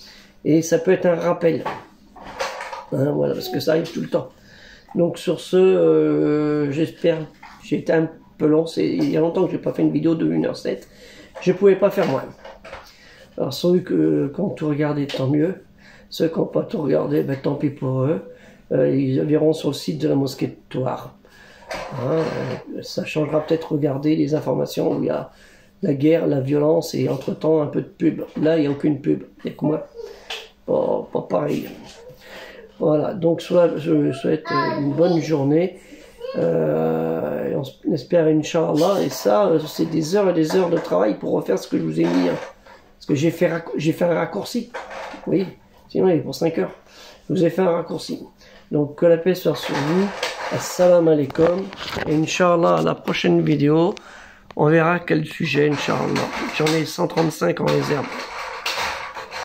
et ça peut être un rappel. Hein, voilà, parce que ça arrive tout le temps. Donc sur ce, j'espère, j'ai été un peu long, il y a longtemps que j'ai pas fait une vidéo de 1h07, je pouvais pas faire moins. Alors ceux qui ont tout regardé, tant mieux. Ceux qui n'ont pas tout regardé, ben, tant pis pour eux. Ils verront sur le site de la mosquée de Thouars. Hein, ça changera peut-être, regarder les informations où il y a la guerre, la violence et entre-temps un peu de pub. Là, il n'y a aucune pub, il n'y a que moi. Pas pareil. Voilà, donc je souhaite une bonne journée. Et on espère, Inch'Allah, et ça, c'est des heures et des heures de travail pour refaire ce que je vous ai mis. Hein. Parce que j'ai fait un raccourci. Oui, sinon il est pour 5 heures. Je vous ai fait un raccourci. Donc que la paix soit sur vous. Assalamu alaikum. Et Inch'Allah, à la prochaine vidéo, on verra quel sujet, Inch'Allah. J'en ai 135 en réserve.